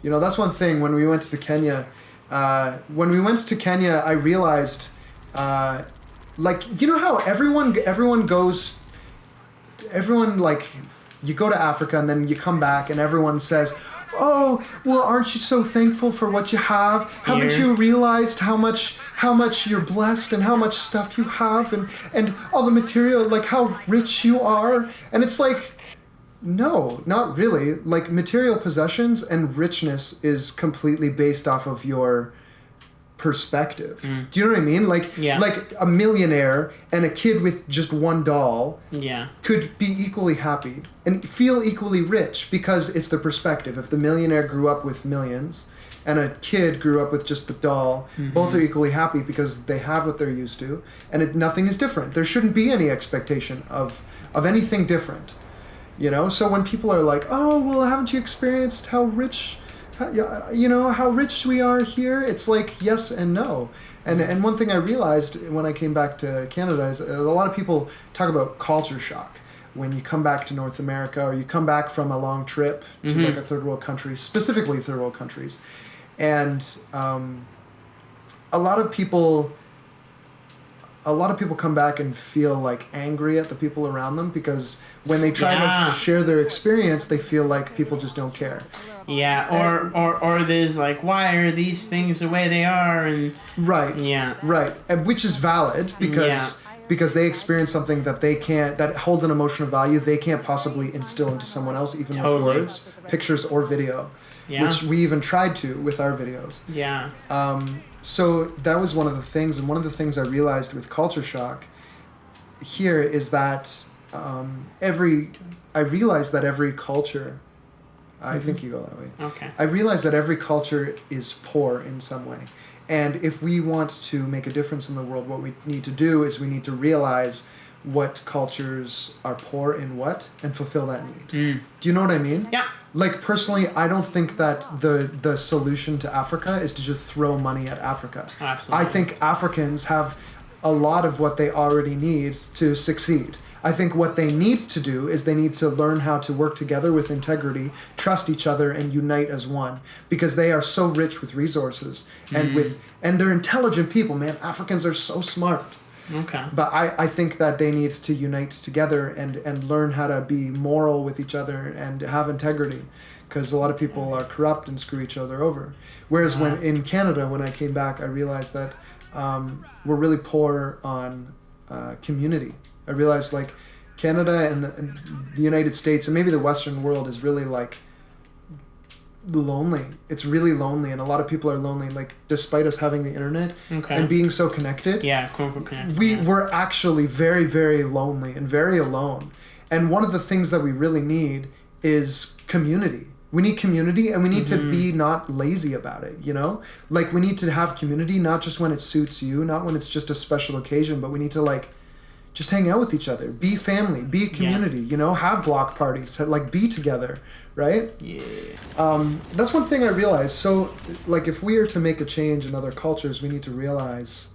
You know, that's one thing. When we went to Kenya, I realized, like, you know how everyone goes, like, you go to Africa and then you come back and everyone says, oh, well, aren't you so thankful for what you have? Haven't you realized how much you're blessed and how much stuff you have and all the material, like how rich you are? And it's like, no, not really. Like, material possessions and richness is completely based off of your perspective. Do you know what I mean? Like, like a millionaire and a kid with just one doll could be equally happy and feel equally rich because it's the perspective. If the millionaire grew up with millions and a kid grew up with just the doll, both are equally happy because they have what they're used to, and nothing is different. There shouldn't be any expectation of anything different. You know, so when people are like, "Oh, well, haven't you experienced how rich we are here?" It's like yes and no. And one thing I realized when I came back to Canada is a lot of people talk about culture shock when you come back to North America or you come back from a long trip to like a third world country, specifically third world countries, and a lot of people a lot of people come back and feel like angry at the people around them because when they try Yeah. to share their experience, they feel like people just don't care. Yeah, or there's like, why are these things the way they are? And Right. Yeah. Right. And which is valid because Yeah. because they experience something that they can't, that holds an emotional value they can't possibly instill into someone else, even with Totally. words, pictures, or video. Yeah. Which we even tried to with our videos. yeah, So that was one of the things, and one of the things I realized with culture shock here is that I realized that every culture, I think you go that way. okay, I realized that every culture is poor in some way. And if we want to make a difference in the world, what we need to do is we need to realize what cultures are poor in what and fulfill that need. Do you know what I mean? yeah, Like personally, I don't think that the solution to Africa is to just throw money at Africa. Absolutely. I think Africans have a lot of what they already need to succeed. I think what they need to do is they need to learn how to work together with integrity, trust each other, and unite as one, because they are so rich with resources and they're intelligent people, man. Africans are so smart. okay, But I think that they need to unite together and learn how to be moral with each other and have integrity, because a lot of people are corrupt and screw each other over. Whereas when in Canada, when I came back, I realized that we're really poor on community. I realized like Canada and the United States and maybe the Western world is really like lonely. It's really lonely, and a lot of people are lonely. Like despite us having the internet okay, and being so connected, yeah, quote unquote connected. we yeah. were actually very, very lonely and very alone. And one of the things that we really need is community. We need community, and we need to be not lazy about it, you know? Like we need to have community, not just when it suits you, not when it's just a special occasion, but we need to like just hang out with each other, be family, be a community, you know, have block parties, like be together, right? Yeah. That's one thing I realized. So, like, if we are to make a change in other cultures, we need to realize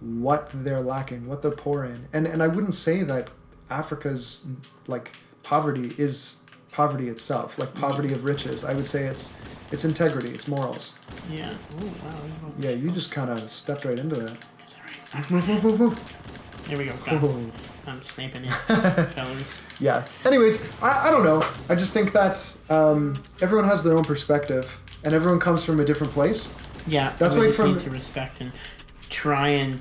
what they're lacking, what they're poor in. And I wouldn't say that Africa's, like, poverty is poverty itself, like poverty of riches. I would say it's integrity, it's morals. Yeah. Ooh, wow. Yeah, you just kind of stepped right into that. Sorry. Move. Here we go. Got it. Oh. I'm sniping it, fellas. Yeah. Anyways, I don't know. I just think that everyone has their own perspective, and everyone comes from a different place. Yeah, That's we why just from- need to respect and try and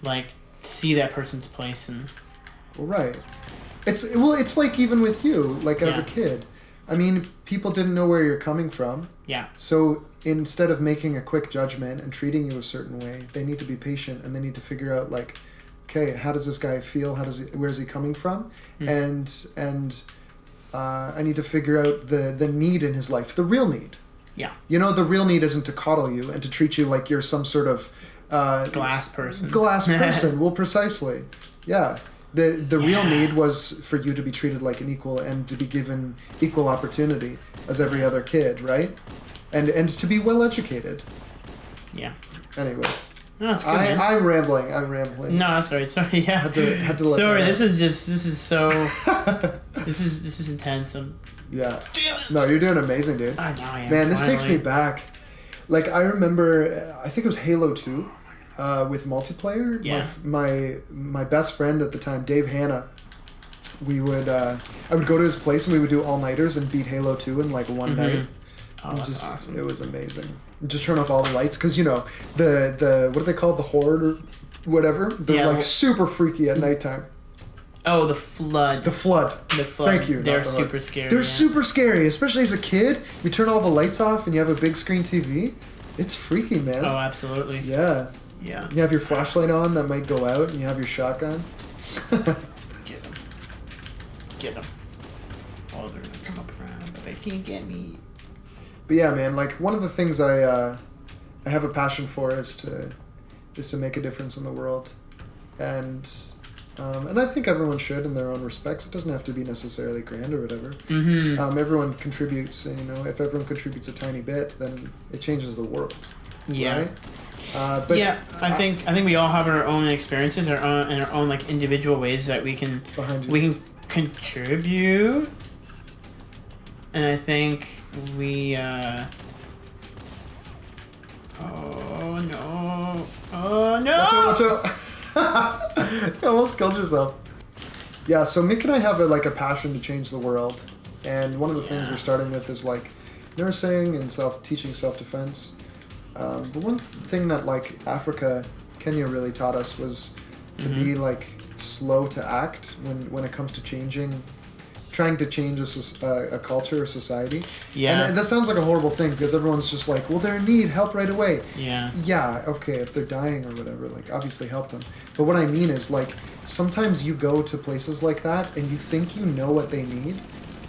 like see that person's place and Right. It's like even with you, like as a Yeah. kid. I mean, people didn't know where you're coming from. yeah, So instead of making a quick judgment and treating you a certain way, they need to be patient and they need to figure out like, okay, how does this guy feel? Where is he coming from? And I need to figure out the need in his life, the real need. yeah, You know, the real need isn't to coddle you and to treat you like you're some sort of glass person. glass person. Well, precisely. Yeah. The real Yeah. need was for you to be treated like an equal and to be given equal opportunity as every other kid, right? And to be well educated. Yeah. Anyways, No, that's good, man. I'm rambling. No, that's all right. Sorry. Yeah. Had to let Sorry. that This is so. this is intense. Yeah. Damn it. No, you're doing amazing, dude. I know I am. Man, this takes me finally. back. Like I remember, I think it was Halo 2, with multiplayer. Yeah. My best friend at the time, Dave Hanna. We would I would go to his place and we would do all nighters and beat Halo 2 in like one night. Oh, And that's just awesome. it was amazing. Just turn off all the lights because you know the what are they called, the horde or whatever. They're Yeah, like well- super freaky at nighttime. Oh, the flood. The flood. The flood. Thank you. They're not the horde. super scary. They're yeah. super scary, especially as a kid. You turn all the lights off and you have a big screen TV. It's freaky, man. Oh, absolutely. Yeah. Yeah. You have your flashlight on that might go out, and you have your shotgun. Get them. Get them. Oh, they're gonna come up around, but they can't get me. But yeah, man, like one of the things I have a passion for is to make a difference in the world, and I think everyone should in their own respects. It doesn't have to be necessarily grand or whatever. Mm-hmm. Everyone contributes, and you know, if everyone contributes a tiny bit, then it changes the world. Yeah. Right? But yeah, I think we all have our own experiences, our own like individual ways that we can Behind you. we can contribute, and I think we. Oh no! Oh no! Watch out! You almost killed yourself. Yeah, so Mik and I have a passion to change the world. And one of the things we're starting with is like nursing and teaching self-defense. But one thing that like Kenya really taught us was to be like slow to act when it comes to trying to change a culture or society. Yeah. And that sounds like a horrible thing because everyone's just like, well, they're in need, help right away. Yeah. Yeah, okay, if they're dying or whatever, like obviously help them. But what I mean is like sometimes you go to places like that and you think you know what they need,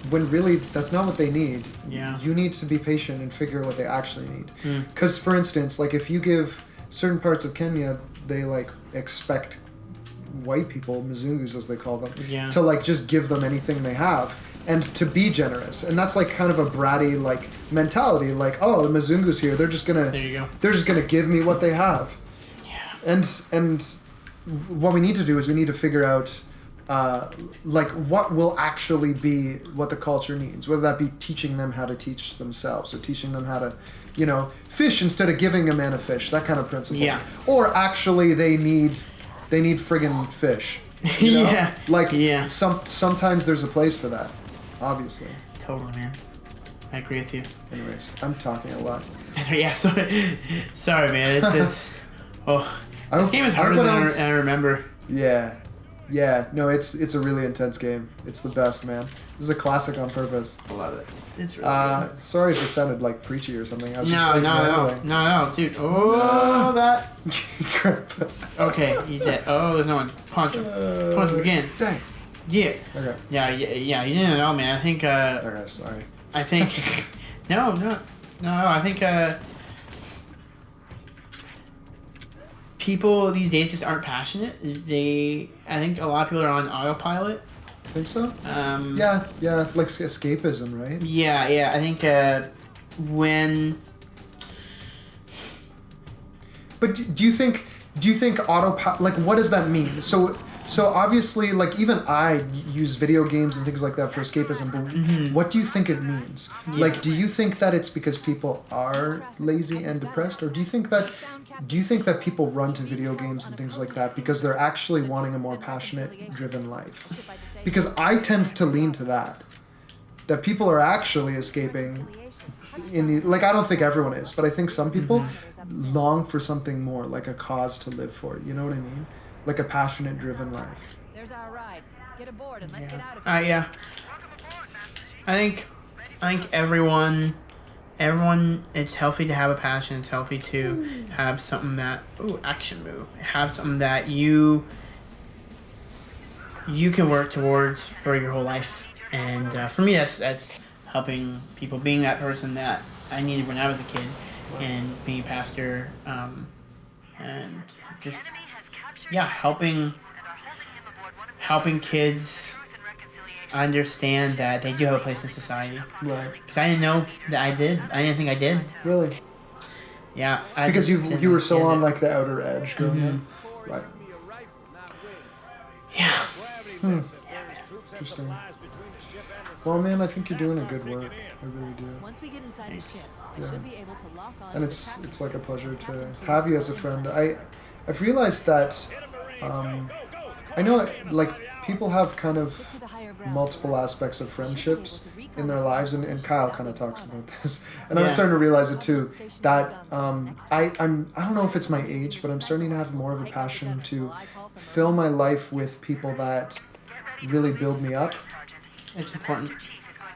when really that's not what they need. Yeah. You need to be patient and figure out what they actually need. Because for instance, like if you give certain parts of Kenya, they like expect white people, Mzungus as they call them, to like just give them anything they have and to be generous. And that's like kind of a bratty like mentality, like, oh, the Mzungu's here, they're just gonna give me what they have. Yeah. And what we need to do is we need to figure out like what will actually be what the culture needs, whether that be teaching them how to teach themselves or teaching them how to, fish instead of giving a man a fish, that kind of principle. Yeah. Or actually they need friggin' fish. You know? Yeah. Like yeah. Sometimes there's a place for that, obviously. Totally, man. I agree with you. Anyways, I'm talking a lot. Yeah, sorry, man. It's this game is harder than I remember. Yeah. Yeah, no, it's a really intense game. It's the best, man. This is a classic on purpose. I love it. It's really good. Sorry if it sounded like preachy or something. I was No, dude. Oh, that. Crap. Okay, he's dead. Oh, there's no one. Punch him. Punch him again. Dang. Yeah. Okay. Yeah. You didn't know, man. I think. Okay, sorry. I think. No. I think. People these days just aren't passionate. I think a lot of people are on autopilot. Think so? Yeah, like escapism, right? Yeah. I think when. But do you think autopilot? Like, what does that mean? So obviously, like even I use video games and things like that for escapism. But what do you think it means? Yeah. Like, do you think that it's because people are lazy and depressed, or do you think that people run to video games and things like that because they're actually wanting a more passionate, driven life? Because I tend to lean to that people are actually escaping I don't think everyone is, but I think some people long for something more, like a cause to live for. You know what I mean? Like a passionate, driven life. There's our ride. Get aboard and let's get out of here. Yeah. I think everyone, it's healthy to have a passion. It's healthy to have something that, action move. Have something that you can work towards for your whole life. And for me, that's helping people, being that person that I needed when I was a kid, and being a pastor, and just helping kids understand that they do have a place in society. Right. Because I didn't know that I did. I didn't think I did. Really? Yeah. Because you were so on like the outer edge growing up. Right. Yeah. Interesting. Well, man, I think you're doing a good work. I really do. Once we get inside the ship, we should be able to lock on. And it's like a pleasure to have you as a friend. I've realized that I know like people have kind of multiple aspects of friendships in their lives, and Kyle kind of talks about this, and I'm starting to realize it too, that I don't know if it's my age, but I'm starting to have more of a passion to fill my life with people that really build me up. It's important.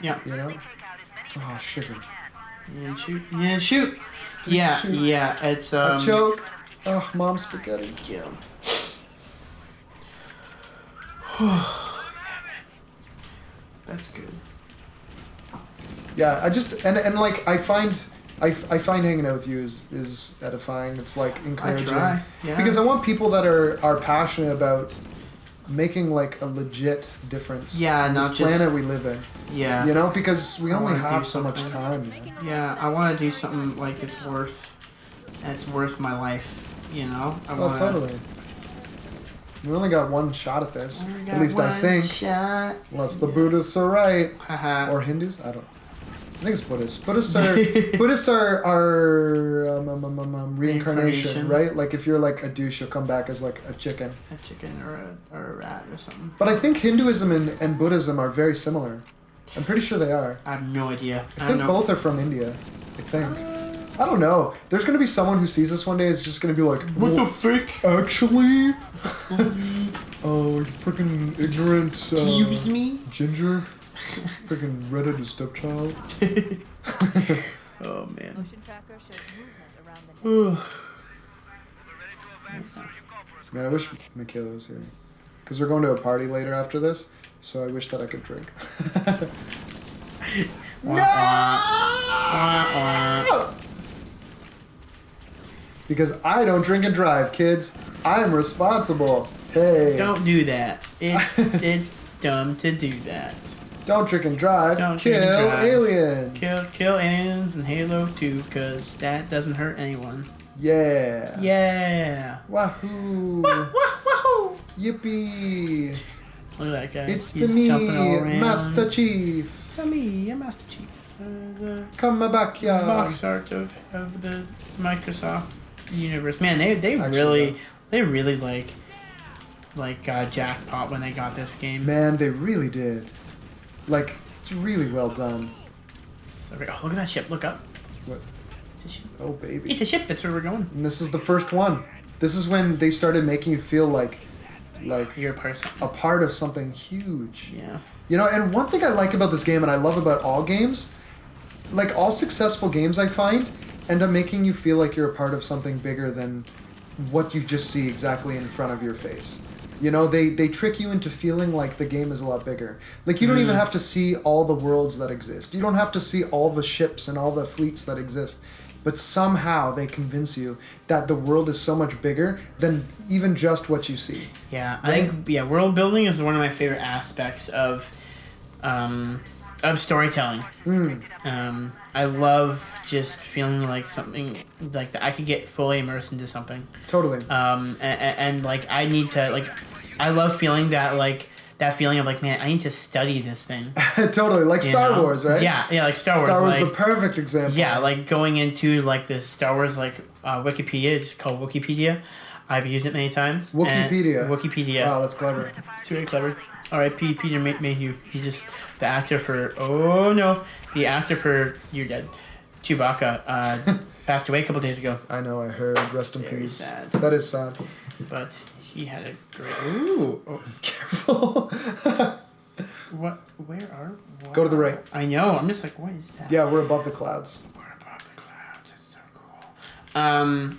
Yeah. You know? Oh, sugar. You didn't shoot. Yeah. It's I choked. Oh, mom's spaghetti. Yeah. That's good. Yeah, I just and like I find hanging out with you is edifying. It's like encouraging. I try. Yeah. Because I want people that are passionate about making like a legit difference. Yeah, on not this just planet we live in. Yeah. You know, because we only wanna do have so much something. time. Man. Yeah, I want to do something like it's worth my life. You know. Totally. We only got one shot at this. At least I think. Shot. Unless the Buddhists are right. Haha. Or Hindus, I don't. I think it's Buddhist. Buddhists are reincarnation, right? Like if you're like a douche, you'll come back as like a chicken. A chicken or a rat or something. But I think Hinduism and Buddhism are very similar. I'm pretty sure they are. I have no idea. I think both are from India. I think. I don't know. There's gonna be someone who sees this one day is just gonna be like, what the frick? Actually, oh, freaking ignorant. Excuse me. Ginger. Freaking Reddit is stepchild. Oh man. Motion tracker shows movement around the Man, I wish Michaela was here. Because we're going to a party later after this, so I wish that I could drink. No! Because I don't drink and drive, kids. I'm responsible. Hey. Don't do that. It's dumb to do that. Don't drink and drive. Don't kill drink and drive. aliens. Kill aliens and Halo 2, because that doesn't hurt anyone. Yeah. Yeah. Wahoo. Wahoo. Yippee. Look at that guy. It's He's me, jumping all around. Master Chief. It's me, Master Chief. The Come back, yeah. box art of the Microsoft universe. Man, they Actually, really got jackpot when they got this game. Man, they really did. Like, it's really well done. So, oh, look at that ship. Look up. What? It's a ship. Oh, baby. It's a ship. That's where we're going. And this is the first one. This is when they started making you feel like You're a person. a part of something huge. Yeah. You know, and one thing I like about this game, and I love about all games, like all successful games I find, end up making you feel like you're a part of something bigger than what you just see exactly in front of your face. You know, they trick you into feeling like the game is a lot bigger. Like, you don't even have to see all the worlds that exist. You don't have to see all the ships and all the fleets that exist. But somehow they convince you that the world is so much bigger than even just what you see. Yeah, Right? I think world building is one of my favorite aspects of storytelling. I love just feeling like something like that I could get fully immersed into something. Totally. And like I need to like I love feeling that feeling of like, man, I need to study this thing. Totally. Like You Star know? Wars, right? Yeah, like Star Wars. Star Wars is like, the perfect example. yeah, like going into like this Star Wars Wikipedia, just called Wikipedia. I've used it many times. Wikipedia. Wikipedia. Wow, that's clever. It's very clever. R.I.P. Peter Mayhew. He just the actor for you're dead. Chewbacca passed away a couple days ago. I know, I heard. Rest in Very peace. sad. That is sad. But he had a great. Ooh. Oh. Careful. What? Where are? What? Go to the right. I know. I'm just like, what is that? Yeah, we're above the clouds. We're above the clouds. It's so cool.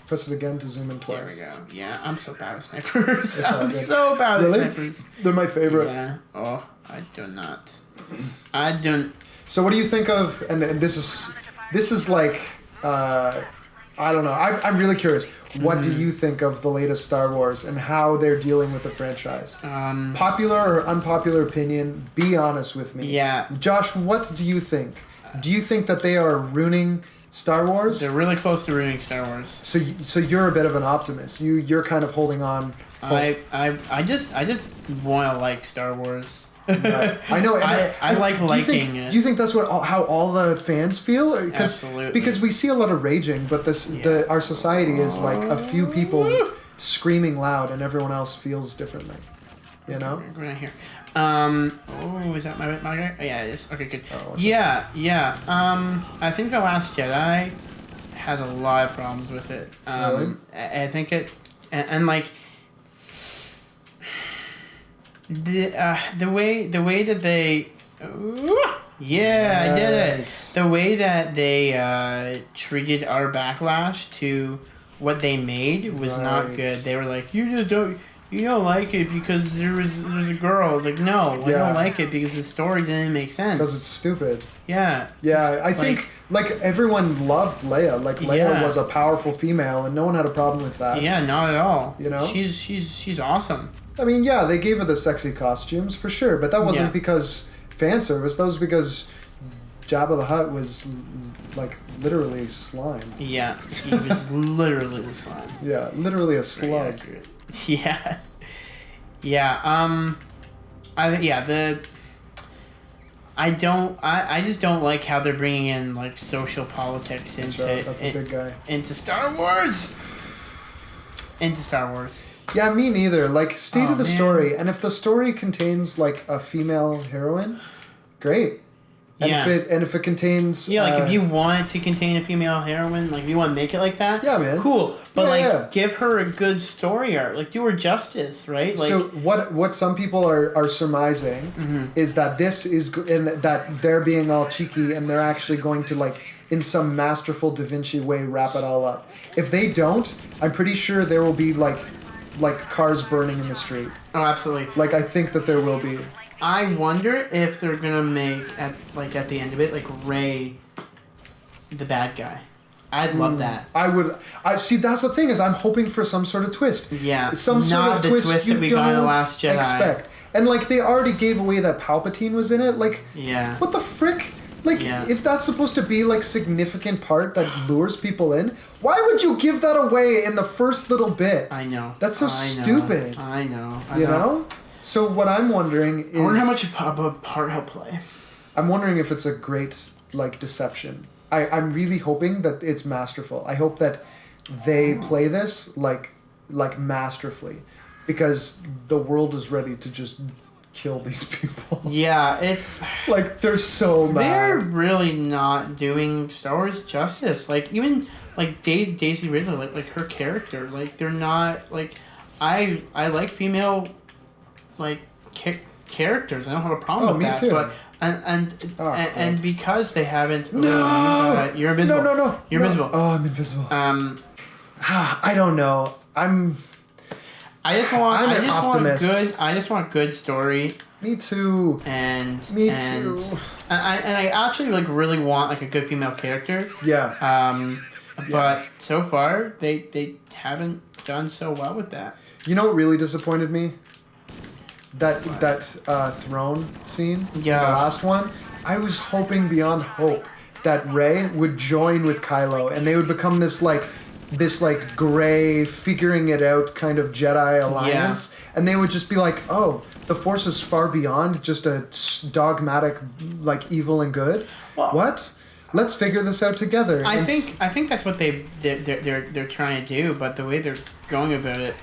Press it again to zoom in There twice. we go. Yeah, I'm so bad with snipers. It's all I'm good. so bad with Really? snipers. They're my favorite. Yeah. Oh, I do not. I don't. So what do you think of, and this is like, I don't know, I'm really curious. What do you think of the latest Star Wars and how they're dealing with the franchise? Popular or unpopular opinion, be honest with me. Yeah. Josh, what do you think? Do you think that they are ruining Star Wars? They're really close to ruining Star Wars. So you're a bit of an optimist. You're kind of holding on. I just want to like Star Wars. Right. I know. I like liking it. it. Do you think that's how all the fans feel? Absolutely. Because we see a lot of raging, but our society is like a few people screaming loud, and everyone else feels differently. You know. We're going here. Oh, is that my guy? Oh, yeah, it is. Okay, good. Oh, yeah. I think The Last Jedi has a lot of problems with it. Really? I think it, and like the way that they. Yeah, I did it. The way that they treated our backlash to what they made was not good. They were like, you don't like it because there's a girl. I was like, no, I don't like it because the story didn't make sense. Because it's stupid. Yeah. Yeah, I think like everyone loved Leia. Like Leia was a powerful female, and no one had a problem with that. Yeah, not at all. You know, she's awesome. I mean, yeah, they gave her the sexy costumes for sure, but that wasn't because fan service. That was because Jabba the Hutt was like literally slime. Yeah, he was literally a slime. Yeah, literally a slug. Yeah. I just don't like how they're bringing in like social politics into That's a big guy. into Star Wars. Into Star Wars. Yeah, me neither. Like, stay to the man. story, and if the story contains like a female heroine, great. And Yeah. if it contains Yeah, like if you want it to contain a female heroine, like if you want to make it like that, Yeah, man. cool. But Yeah, like, yeah. give her a good story arc. Like, do her justice, right? Like, so what some people are surmising is that this is and that they're being all cheeky and they're actually going to like in some masterful Da Vinci way wrap it all up. If they don't, I'm pretty sure there will be like cars burning in the street. oh, absolutely. Like I think that there will be. I wonder if they're gonna make at the end of it, like Rey, the bad guy. I'd love that. I see. That's the thing is, I'm hoping for some sort of twist. Yeah, some sort not of the twist twist you that we got in The don't Last Jedi. expect. And like they already gave away that Palpatine was in it. Like, Yeah. what the frick? Like, Yeah. if that's supposed to be like significant part that lures people in, why would you give that away in the first little bit? I know. That's so I know. stupid. I know. You know? So what I'm wondering is, I wonder how much of a part he'll play. I'm wondering if it's a great like deception. I'm really hoping that it's masterful. I hope that they play this like masterfully, because the world is ready to just kill these people. Yeah, it's Like they're so they're mad. really not doing Star Wars justice. Like even like Daisy Ridley, like her character, like they're not like I like female like characters. I don't have a problem with me that. too. But and because they haven't. No! You're invisible. No. You're no. invisible. Oh, I'm invisible. I don't know. I just want. I'm I an just optimist. want good. I just want good story. Me too. And Me and, too. And I actually like really want like a good female character. Yeah. But so far they haven't done so well with that. You know what really disappointed me? That throne scene. Yeah. The last one. I was hoping beyond hope that Rey would join with Kylo and they would become this gray figuring it out kind of Jedi alliance, and they would just be like, oh, the Force is far beyond just a dogmatic like evil and good. Well, what? Let's figure this out together. I think that's what they're trying to do, but the way they're going about it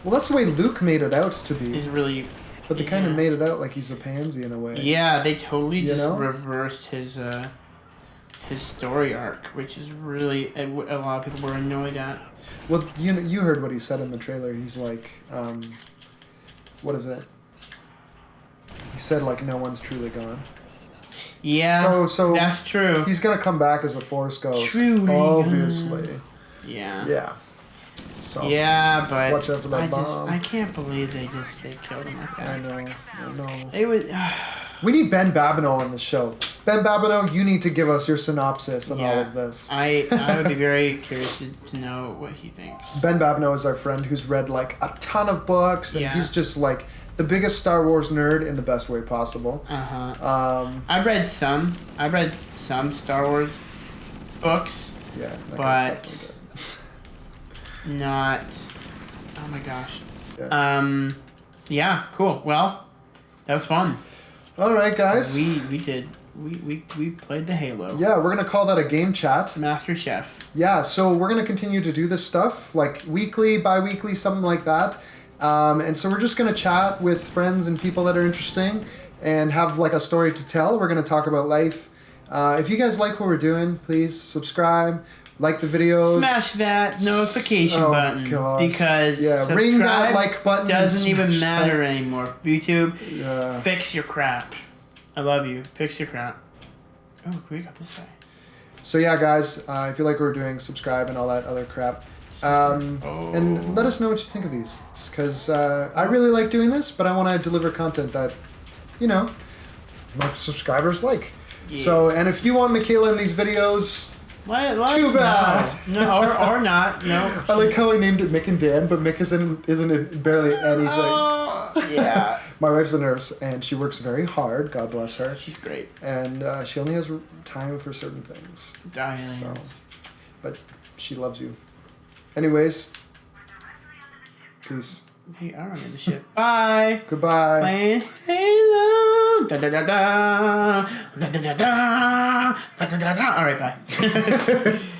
Well, that's the way Luke made it out to be. is really. But they kind of made it out like he's a pansy in a way. Yeah, they totally just know? reversed his story arc, which is really a lot of people were annoyed at. Well, you heard what he said in the trailer. He's like, what is it? He said like no one's truly gone. Yeah, So that's true. he's gonna come back as a Force ghost. Truly obviously. Yeah. Yeah. So Yeah, but watch out for that I bomb. I can't believe they killed him like I that. know. They would. We need Ben Babineau on the show. Ben Babineau, you need to give us your synopsis on all Yeah. of this. I would be very curious to know what he thinks. Ben Babineau is our friend who's read like a ton of books, and Yeah. he's just like the biggest Star Wars nerd in the best way possible. I've read some Star Wars books, Yeah, that but guy's definitely good. not. Oh my gosh. Yeah. Yeah. Cool. Well, that was fun. All right, guys. We played the Halo. Yeah, we're gonna call that a game chat. Master Chef. Yeah, so we're gonna continue to do this stuff like weekly, bi-weekly, something like that. And so we're just gonna chat with friends and people that are interesting, and have like a story to tell. We're gonna talk about life. If you guys like what we're doing, please subscribe, like the videos. Smash that notification button gosh. because ring that subscribe like button. and doesn't even smash matter that. anymore. YouTube, Yeah. fix your crap. I love you. Fix your crap. Oh, we got this guy. So yeah, guys, if you like what we're doing, subscribe and all that other crap. And let us know what you think of these, because I really like doing this, but I want to deliver content that, my subscribers like. Yeah. So, and if you want Michaela in these videos, Too bad. No, or not. No. I like how I named it Mik and Dan, but Mik isn't in barely anything. Yeah. My wife's a nurse, and she works very hard, God bless her. She's great. And she only has time for certain things. Diane. So, but she loves you. Anyways, peace. Hey, I don't know the shit. Bye. Goodbye. Playing Halo. Da da da da. Da da da da. Da da da da. All right, bye.